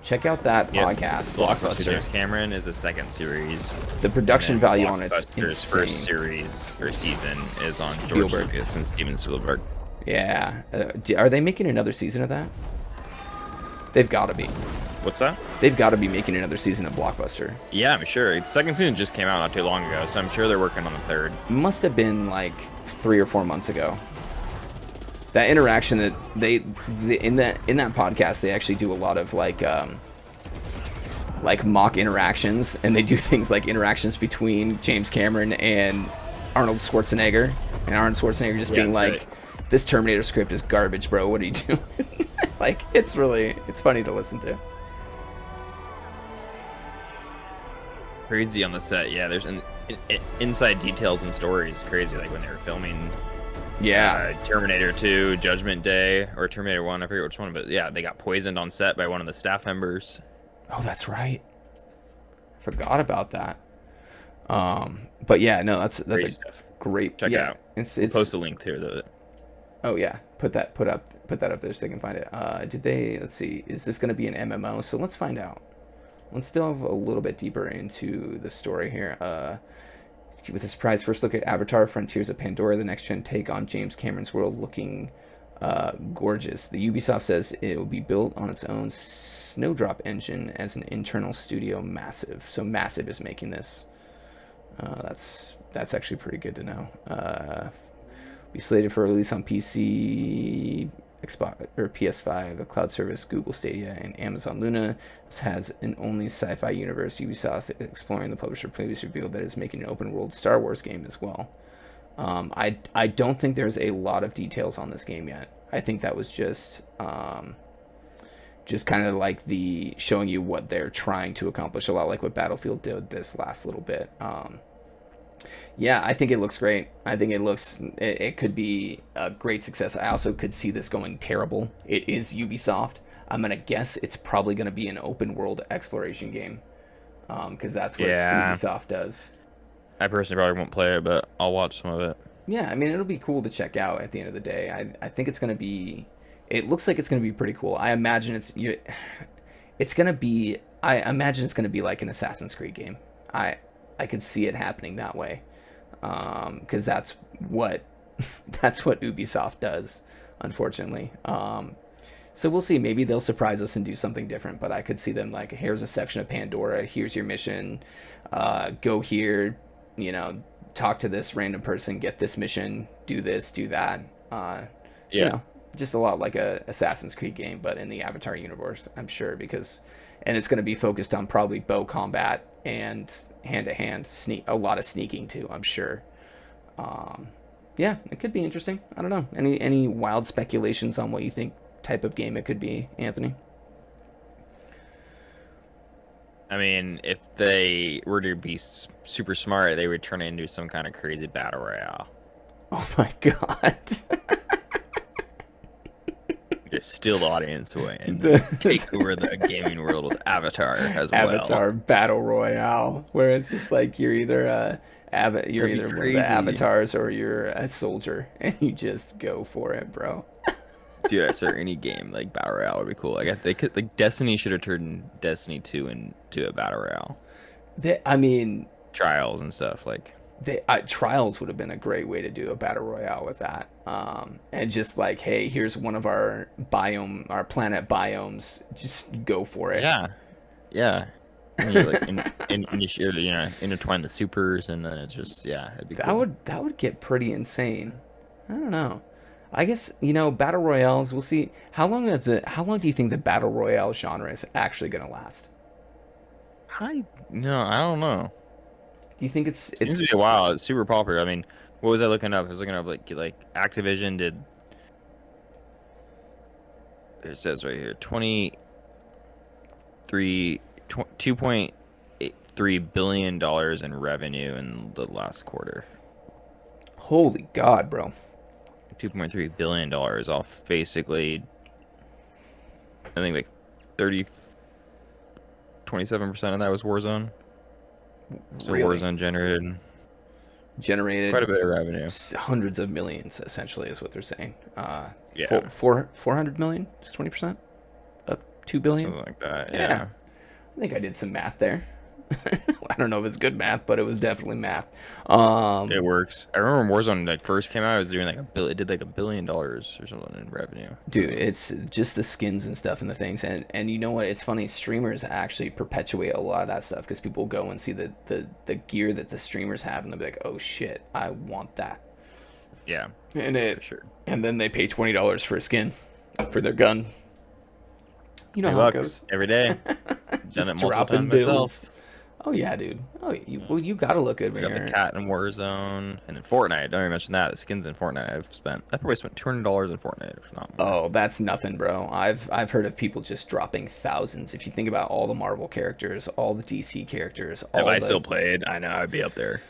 Check out that podcast, Blockbuster. James Cameron is the second series. The production value on it's insane. First series or season is on George Lucas and Steven Spielberg. Yeah. Are they making another season of that? They've got to be. What's that? They've got to be making another season of Blockbuster. Yeah, I'm sure. The second season just came out not too long ago, so I'm sure they're working on the third. Must have been like 3 or 4 months ago. That interaction that in that podcast, they actually do a lot of like mock interactions, and they do things like interactions between James Cameron and Arnold Schwarzenegger, and Arnold Schwarzenegger just being like, "This Terminator script is garbage, bro. What are you doing?" Like, it's funny to listen to. Crazy on the set, yeah. There's inside details and stories. Crazy, like when they were filming. Yeah. Terminator 2, Judgment Day, or Terminator 1, I forget which one, but yeah, they got poisoned on set by one of the staff members. Oh, that's right. Forgot about that. But yeah, no, that's Great a stuff. great. Check it yeah, out. It's Post a link to it. Oh yeah, put that up there so they can find it. Let's see, is this going to be an MMO? So let's find out. Let's delve a little bit deeper into the story here. With a surprise first look at Avatar: Frontiers of Pandora, the next gen take on James Cameron's world, looking gorgeous. The Ubisoft says it will be built on its own Snowdrop engine as an internal studio. Massive. So Massive is making this. That's actually pretty good to know. Be slated for release on PC, Xbox or PS5, a cloud service, Google Stadia, and Amazon Luna. This has an only sci-fi universe. Ubisoft Exploring, the publisher, previously revealed that it's making an open world Star Wars game as well. I don't think there's a lot of details on this game yet. I think that was just kind of like the showing you what they're trying to accomplish, a lot like what Battlefield did this last little bit. Yeah, I think it looks great. I think it could be a great success. I also could see this going terrible. It is Ubisoft. I'm going to guess it's probably going to be an open world exploration game, because that's what Ubisoft does. I personally probably won't play it, but I'll watch some of it. Yeah, I mean, it'll be cool to check out at the end of the day. I think it's going to be... It looks like it's going to be pretty cool. I imagine it's going to be... I imagine it's going to be like an Assassin's Creed game. I could see it happening that way, because that's what Ubisoft does, unfortunately. So we'll see. Maybe they'll surprise us and do something different. But I could see them like, here's a section of Pandora. Here's your mission. Go here. Talk to this random person. Get this mission. Do this. Do that. Just a lot like a Assassin's Creed game, but in the Avatar universe, I'm sure, and it's going to be focused on probably bow combat and hand-to-hand a lot of sneaking too, I'm sure. Yeah, it could be interesting. I don't know. Any wild speculations on what you think type of game it could be, Anthony? I mean, if they were to be super smart, they would turn it into some kind of crazy battle royale. Oh my god. Just steal the audience away and take over the gaming world with Avatar as well. Avatar Battle Royale, where it's just like you're either one of the avatars or you're a soldier, and you just go for it, bro. Dude, I swear any game like Battle Royale would be cool. They could, like, Destiny should have turned Destiny 2 into a Battle Royale. Trials and stuff like. Trials would have been a great way to do a battle royale with that, and just like, hey, here's one of our planet biomes, just go for it. Yeah. And you like intertwine the supers, and then it's just it'd be cool. That would get pretty insane. I don't know. I guess battle royales. We'll see how long do you think the battle royale genre is actually going to last? I don't know. Do you think it seems to be a while? It's super popular. I mean, what was I looking up? I was looking up like Activision did. It says right here, $2.83 billion in revenue in the last quarter. Holy God, bro! $2.3 billion off basically. I think like 27% of that was Warzone. So Really? Warzone generated quite a bit of revenue. Hundreds of millions, essentially, is what they're saying. 400 million is 20% of 2 billion. Something like that. Yeah. I think I did some math there. I don't know if it's good math, but it was definitely math. It works. I remember when Warzone first came out, it was doing like it did like $1 billion or something in revenue. Dude, it's just the skins and stuff and the things, and you know what? It's funny. Streamers actually perpetuate a lot of that stuff because people go and see the gear that the streamers have, and they'll be like, "Oh shit, I want that." Yeah, and then they pay $20 for a skin for their gun. You know how it goes every day. Just done it multiple dropping times bills. myself. Oh yeah, dude. Oh, you gotta look good. We got the cat in Warzone, and then Fortnite. Don't even mention that. The skins in Fortnite. I probably spent $200 in Fortnite, if not more. Oh, that's nothing, bro. I've heard of people just dropping thousands. If you think about all the Marvel characters, all the DC characters, if I still played, I know I'd be up there.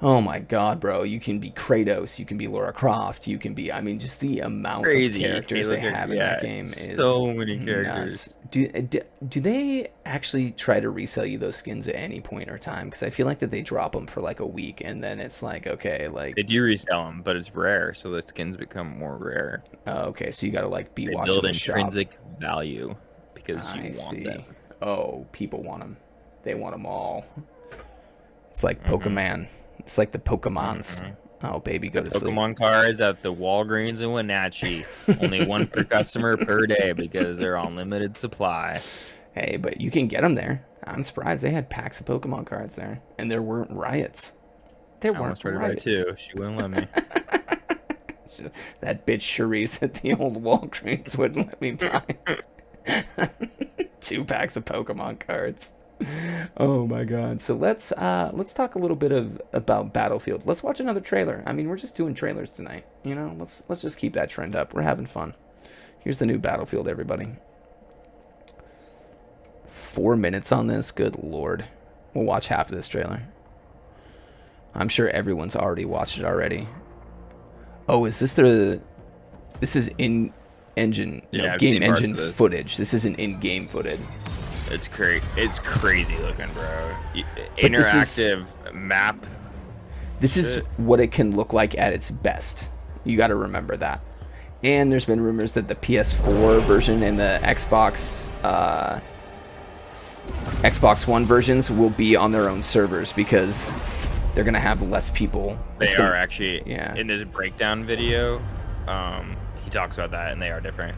Oh my god, bro. You can be Kratos, you can be Lara Croft, you can be, I mean, just the amount Crazy. of characters they have in that game is so many characters. nuts. Do they actually try to resell you those skins at any point or time? Because I feel like that they drop them for like a week and then it's like, okay, like... They do resell them, but it's rare, so the skins become more rare. Oh, okay, so you gotta like be They watching build the shop. intrinsic value because you I want see. them. Oh, people want them. They want them all. It's like Pokemon. It's like the Pokemons. Oh, baby, go to sleep. Pokemon cards at the Walgreens in Wenatchee. Only one per customer per day because they're on limited supply. Hey, but you can get them there. I'm surprised they had packs of Pokemon cards there, and there weren't riots. There I weren't almost tried to buy riots. two. She wouldn't let me. That bitch Charisse at the old Walgreens wouldn't let me buy 2 packs of Pokemon cards. Oh my god. So let's talk a little bit about Battlefield. Let's watch another trailer. I mean, we're just doing trailers tonight. You know, let's just keep that trend up. We're having fun. Here's the new Battlefield, everybody. 4 minutes on this. Good lord. We'll watch half of this trailer. I'm sure everyone's already watched it already. Oh, is this this is in-engine, Yeah, I've game seen parts engine of this. footage. This isn't in-game footage. It's crazy looking, bro. But this is- Interactive map. This is what it can look like at its best. You got to remember that. And there's been rumors that the PS4 version and the Xbox One versions will be on their own servers because they're gonna have less people. They It's gonna- are actually yeah. in this breakdown video. He talks about that, and they are different.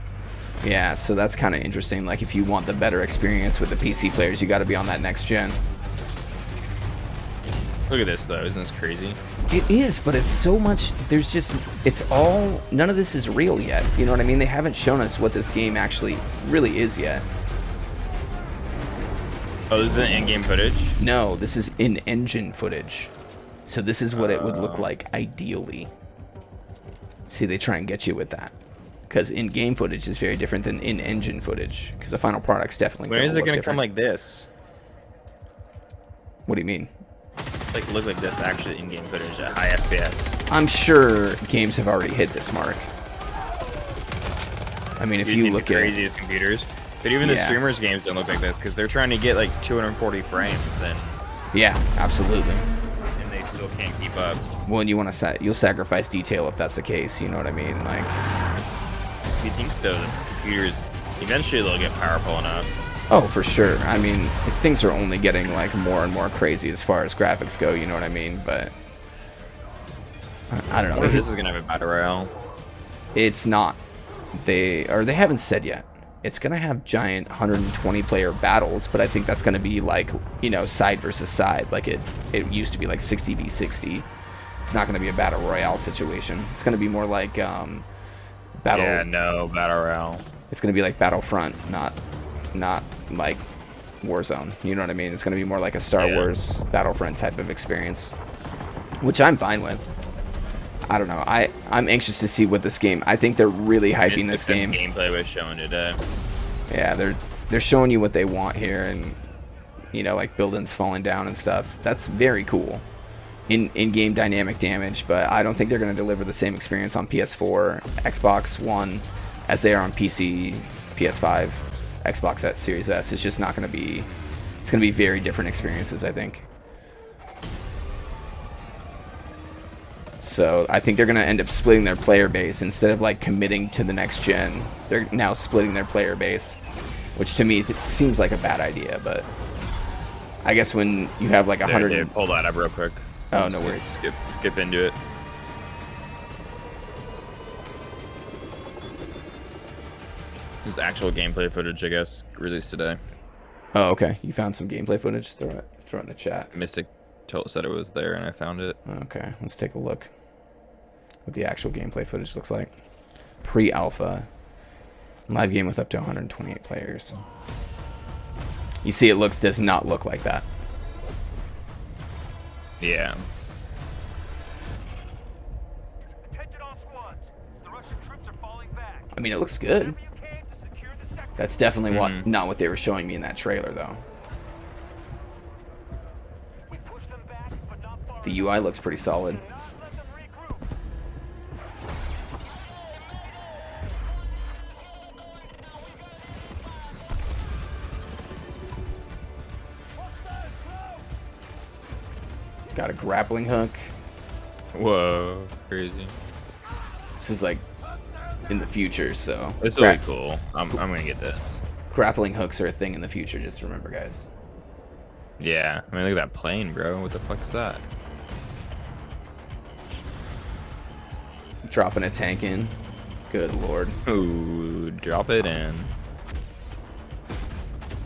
Yeah, so that's kind of interesting. Like, if you want the better experience with the PC players, you got to be on that next gen. Look at this though, isn't this crazy? It is, but it's so much. There's just, it's all, none of this is real yet. You know what I mean? They haven't shown us what this game actually really is yet. Oh, this isn't in-game footage. No, this is in-engine footage. So this is what it would look like ideally. See, they try and get you with that. Because in-game footage is very different than in-engine footage. Because the final product's definitely When gonna is it look gonna different. come like this? What do you mean? Like look like this actually in-game footage at high FPS. I'm sure games have already hit this mark. I mean, if We've you seen look the at... craziest computers, but even the Yeah. streamers' games don't look like this because they're trying to get like 240 frames and Yeah, absolutely. they still can't keep up. Well, and you want to you'll sacrifice detail if that's the case. You know what I mean? Like, You think the computers eventually they'll get powerful enough? oh, for sure. I mean, things are only getting like more and more crazy as far as graphics go. You know what I mean? But I don't I know. wonder if this is gonna have a battle royale. It's not. They haven't said yet. It's gonna have giant 120 player battles, but I think that's gonna be like, you know, side versus side. Like it used to be like 60v60. It's not gonna be a battle royale situation. It's gonna be more like battle. Yeah, no battle royale. It's gonna be like Battlefront, not like Warzone. You know what I mean? It's gonna be more like a Star Wars Battlefront type of experience, which I'm fine with. I don't know. I'm anxious to see what this game. I think they're really hyping this game. Gameplay was shown today. Yeah, they're showing you what they want here, and you know, like buildings falling down and stuff. That's very cool. In-game dynamic damage, but I don't think they're going to deliver the same experience on PS4, Xbox One, as they are on PC, PS5, Xbox Series S. It's just not going to be. It's going to be very different experiences, I think. So I think they're going to end up splitting their player base instead of like committing to the next gen. They're now splitting their player base, which to me it seems like a bad idea. But I guess when you have like 100, Dude, pull that up real quick. Oh, no worries. Skip into it. This is actual gameplay footage, I guess, released today. Oh, okay. You found some gameplay footage. Throw it in the chat. Mystic said it was there, and I found it. Okay, let's take a look. What the actual gameplay footage looks like. Pre-alpha. Live game with up to 128 players. You see, it does not look like that. Yeah. I mean, it looks good. That's definitely not what they were showing me in that trailer, though. The UI looks pretty solid. Got a grappling hook. Whoa, crazy. This is like in the future, so This will be cool. I'm gonna get this. grappling hooks are a thing in the future. Just remember, guys. Yeah, I mean, look at that plane, bro. What the fuck's that? Dropping a tank in. Good lord. Ooh, drop it in.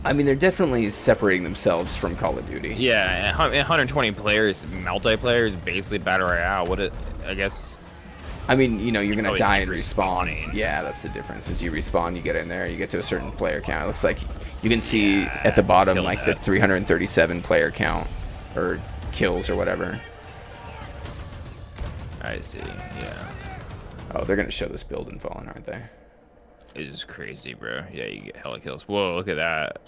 I mean, they're definitely separating themselves from Call of Duty. Yeah, and 120 players, multiplayer is basically battle royale. I guess. I mean, you know, you're gonna Oh, die like and respawn. respawning. Yeah, that's the difference. As you respawn, you get in there, you get to a certain player count. It looks like you can see at the bottom kill like the death. 337 player count, or kills or whatever. I see. Yeah, Oh, they're gonna show this build and falling, aren't they? it is crazy, bro. Yeah, you get hella kills. Whoa, look at that.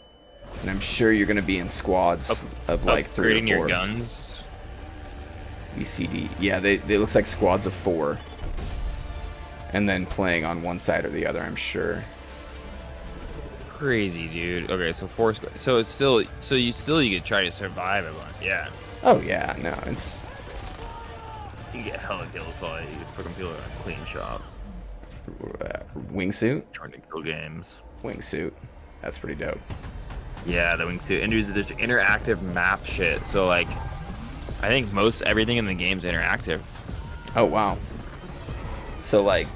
And I'm sure you're gonna be in squads of like 3 Upgrading or 4. your guns. BCD. Yeah, they looks like squads of 4. And then playing on one side or the other, I'm sure. Crazy, dude. Okay, so 4 so it's still you could try to survive a bunch. Yeah, Oh yeah, no, it's you get hella kills while you fucking people in a clean shop wingsuit. trying to kill games. Wingsuit. That's pretty dope. Yeah, the wingsuit. And dude, there's interactive map shit. So like, I think most everything in the game's interactive. Oh wow. So like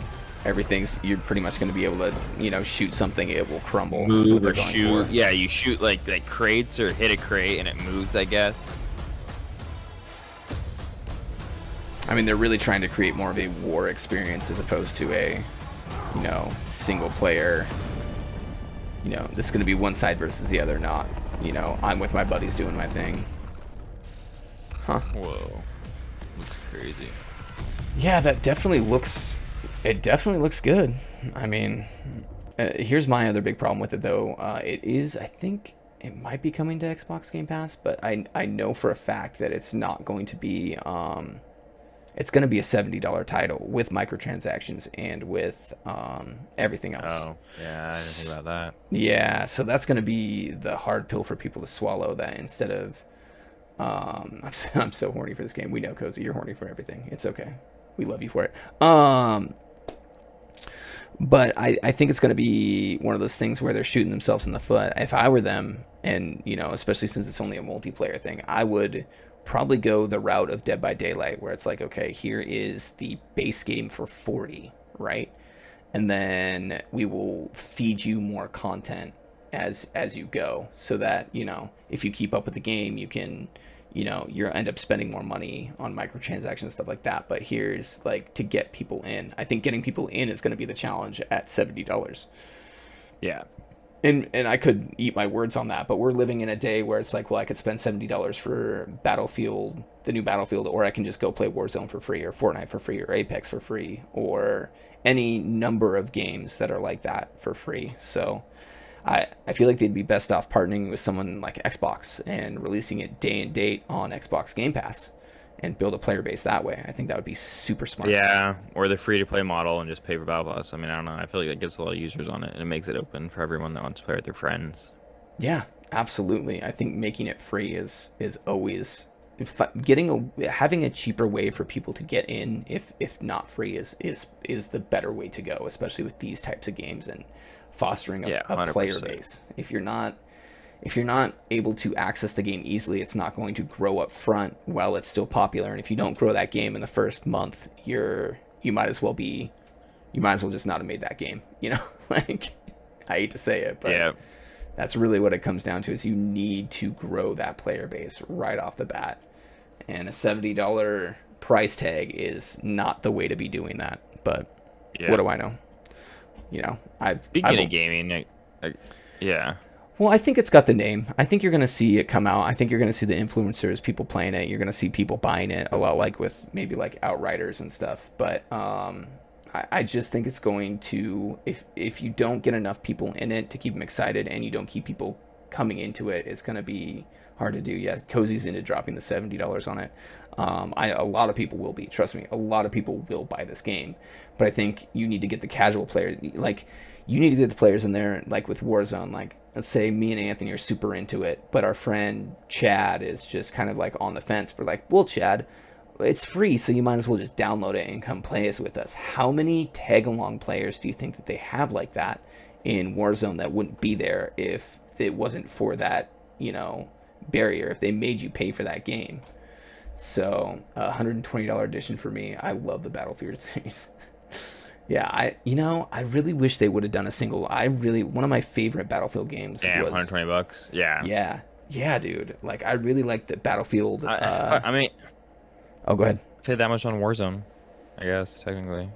you're pretty much going to be able to, you know, shoot something, it will crumble. That's what Move they're or going shoot. for. Yeah, you shoot like crates or hit a crate and it moves, I guess. I mean, they're really trying to create more of a war experience as opposed to a, you know, single player. You know, this is going to be one side versus the other, not, you know, I'm with my buddies doing my thing. Huh. Whoa, that's crazy. Yeah, that definitely looks. It definitely looks good. I mean, here's my other big problem with it, though. It is, I think, it might be coming to Xbox Game Pass, but I know for a fact that it's not going to be. It's going to be a $70 title with microtransactions and with everything else. Oh, yeah, I didn't think about that. Yeah, so that's going to be the hard pill for people to swallow. That instead of, I'm so horny for this game. We know, Cozy, you're horny for everything. It's okay. We love you for it. But I think it's going to be one of those things where they're shooting themselves in the foot. If I were them, and, you know, especially since it's only a multiplayer thing, I would probably go the route of Dead by Daylight, where it's like, okay, here is the base game for 40, right? And then we will feed you more content as you go, so that, you know, if you keep up with the game, you can, you know, you end up spending more money on microtransactions and stuff like that. But here's like to get people in. I think getting people in is going to be the challenge at $70. Yeah. And I could eat my words on that, but we're living in a day where it's like, well, I could spend $70 for Battlefield, the new Battlefield, or I can just go play Warzone for free, or Fortnite for free, or Apex for free, or any number of games that are like that for free. So I feel like they'd be best off partnering with someone like Xbox and releasing it day and date on Xbox Game Pass and build a player base that way. I think that would be super smart. Yeah, or the free-to-play model and just pay for Battle Pass. I mean, I don't know. I feel like that gets a lot of users on it, and it makes it open for everyone that wants to play with their friends. Yeah, absolutely. I think making it free is always having a cheaper way for people to get in, if not free, is the better way to go, especially with these types of games and fostering a player base. If you're not able to access the game easily, it's not going to grow up front while it's still popular. And if you don't grow that game in the first month, you might as well just not have made that game. You know, like, I hate to say it, but Yeah. that's really what it comes down to, is you need to grow that player base right off the bat. And a $70 price tag is not the way to be doing that. But Yeah. what do I know? You know, Speaking of gaming, yeah. Well, I think it's got the name. I think you're going to see it come out. I think you're going to see the influencers, people playing it. You're going to see people buying it a lot, like with maybe like Outriders and stuff. But I just think it's going to, if you don't get enough people in it to keep them excited, and you don't keep people coming into it, it's going to be hard to do. Yeah, Cozy's into dropping the $70 on it. A lot of people will be. Trust me, a lot of people will buy this game. But I think you need to get the casual player. Like, you need to get the players in there, like with Warzone. Like, let's say me and Anthony are super into it, but our friend Chad is just kind of like on the fence. We're like, well, Chad, it's free, so you might as well just download it and come play us with us. How many tag-along players do you think that they have like that in Warzone that wouldn't be there if it wasn't for that, barrier, if they made you pay for that game? So, $120 edition for me. I love the Battlefield series. Yeah, I really wish they would have done a single. One of my favorite Battlefield games Damn, was $120. Yeah. Yeah, dude. Like, I really like the Battlefield. I mean, oh, go ahead. paid that much on Warzone, I guess technically.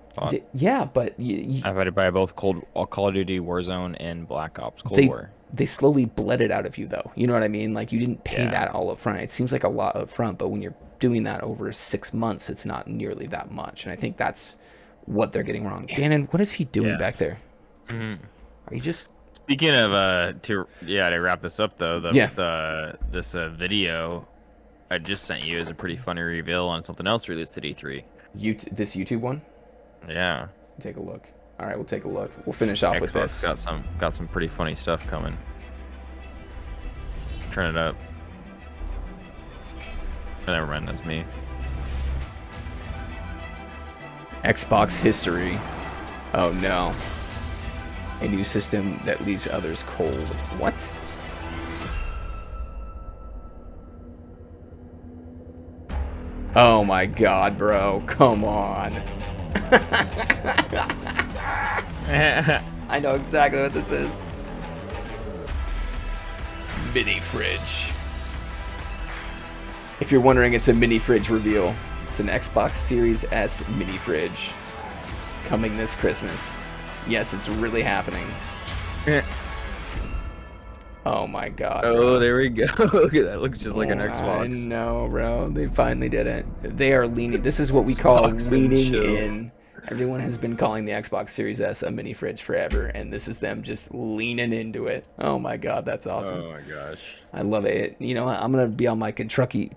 Yeah, but I've had to buy both Call of Duty Warzone and Black Ops Cold War. They slowly bled it out of you, though. You know what I mean? Like, you didn't pay that all up front. It seems like a lot up front, but when you're doing that over 6 months, it's not nearly that much. And I think that's what they're getting wrong. Gannon, what is he doing back there? Mm-hmm. Are you just... Speaking of, to wrap this up, though, this video I just sent you is a pretty funny reveal on something else released at E3. This YouTube one? Yeah. Take a look. All right, we'll take a look. We'll finish off with this. Got some pretty funny stuff coming. Turn it up. Oh, never mind, that's me. Xbox history. Oh no. A new system that leaves others cold. What? Oh my god, bro. Come on. I know exactly what this is. Mini fridge. If you're wondering, it's a mini fridge reveal. It's an Xbox Series S mini fridge. Coming this Christmas. Yes, it's really happening. Oh my god. Oh, bro. there we go. That looks just like an Xbox. I know, bro. They finally did it. They are leaning. This is what we call leaning in. Everyone has been calling the Xbox Series S a mini fridge forever, and this is them just leaning into it. Oh my god, that's awesome. Oh my gosh. I love it. You know what? I'm going to be on my Kentucky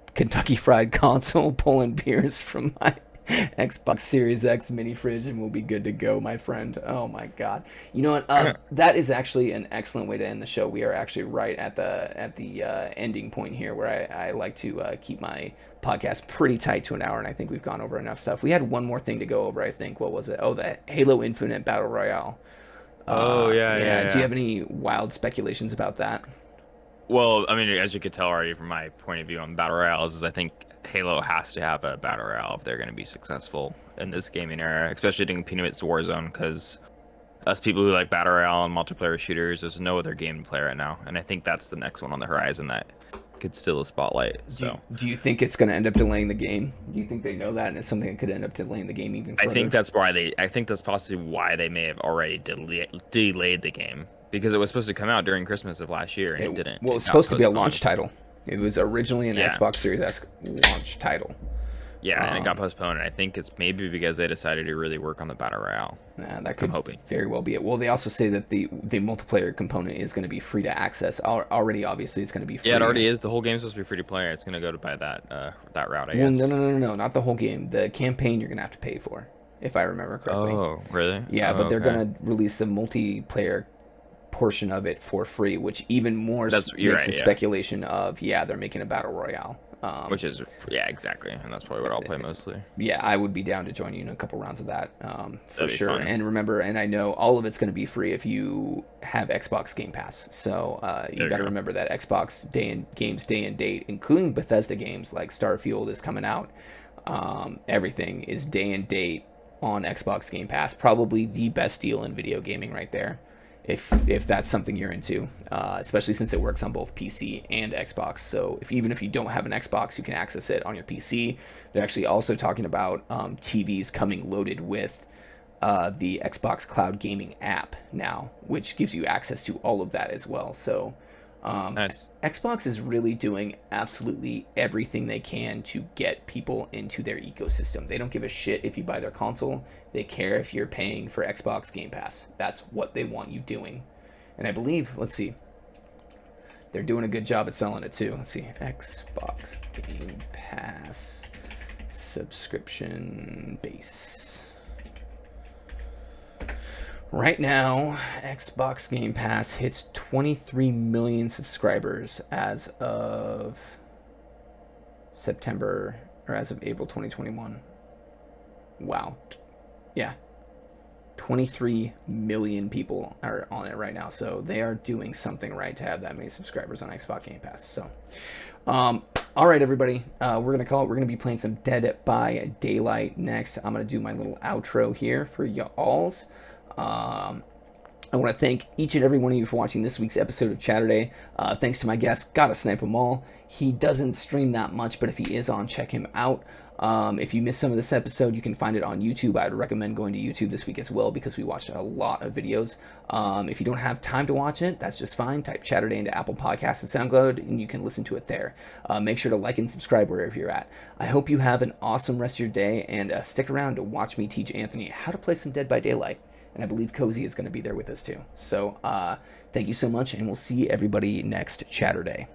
Fried console pulling beers from my Xbox Series X mini fridge, and we'll be good to go, my friend. Oh my god. You know what? That is actually an excellent way to end the show. We are actually right at the ending point here, where I like to keep my podcast pretty tight to an hour, and I think we've gone over enough stuff. We had one more thing to go over, I think. What was it? Oh, the Halo Infinite Battle Royale. Yeah. Do you have any wild speculations about that? Well, I mean, as you could tell already from my point of view on Battle Royales, is I think Halo has to have a Battle Royale if they're going to be successful in this gaming era, especially to compete against Warzone, because us people who like Battle Royale and multiplayer shooters, there's no other game to play right now, and I think that's the next one on the horizon that could steal a spotlight. So, do you think it's going to end up delaying the game? Do you think they know that, and it's something that could end up delaying the game even further? I think that's possibly why they may have already delayed the game, because it was supposed to come out during Christmas of last year, and it didn't. Well, it was supposed to be a launch title. It was originally an Xbox Series S launch title. Yeah, and it got postponed, and I think it's maybe because they decided to really work on the Battle Royale. That could very well be it. Well, they also say that the multiplayer component is going to be free to access. Already, obviously, it's going to be free. Yeah, it already is. The whole game's supposed to be free to play. It's going to go by that route, I guess. Well, no, not the whole game. The campaign you're going to have to pay for, if I remember correctly. Oh, really? Yeah, but they're going to release the multiplayer portion of it for free, which even more makes the speculation of they're making a battle royale, which is exactly, and that's probably what I'll play mostly. I would be down to join you in a couple rounds of that for sure. And remember, and I know all of it's going to be free if you have Xbox Game Pass, so you got to remember that Xbox games day and date, including Bethesda games like Starfield is coming out. Everything is day and date on Xbox Game Pass. Probably the best deal in video gaming right there, if that's something you're into, especially since it works on both PC and Xbox. So even if you don't have an Xbox, you can access it on your PC. They're actually also talking about TVs coming loaded with the Xbox Cloud Gaming app now, which gives you access to all of that as well. So nice. Xbox is really doing absolutely everything they can to get people into their ecosystem. They don't give a shit if you buy their console. They care if you're paying for Xbox Game Pass. That's what they want you doing. And I believe, let's see, they're doing a good job at selling it too. Let's see, Xbox Game Pass subscription base. Right now, Xbox Game Pass hits 23 million subscribers as of September, or as of April 2021. Wow. Yeah. 23 million people are on it right now. So they are doing something right to have that many subscribers on Xbox Game Pass. So, all right, everybody. We're going to call it. We're going to be playing some Dead by Daylight next. I'm going to do my little outro here for y'alls. I want to thank each and every one of you for watching this week's episode of Chatterday. Thanks to my guest, GottaSnipeEmAll. He doesn't stream that much, but if he is on, check him out. If you missed some of this episode, you can find it on YouTube. I would recommend going to YouTube this week as well because we watched a lot of videos. If you don't have time to watch it, that's just fine. Type Chatterday into Apple Podcasts and SoundCloud, and you can listen to it there. Make sure to like and subscribe wherever you're at. I hope you have an awesome rest of your day, and stick around to watch me teach Anthony how to play some Dead by Daylight. And I believe Cozy is going to be there with us too. So thank you so much, and we'll see everybody next Chatterday.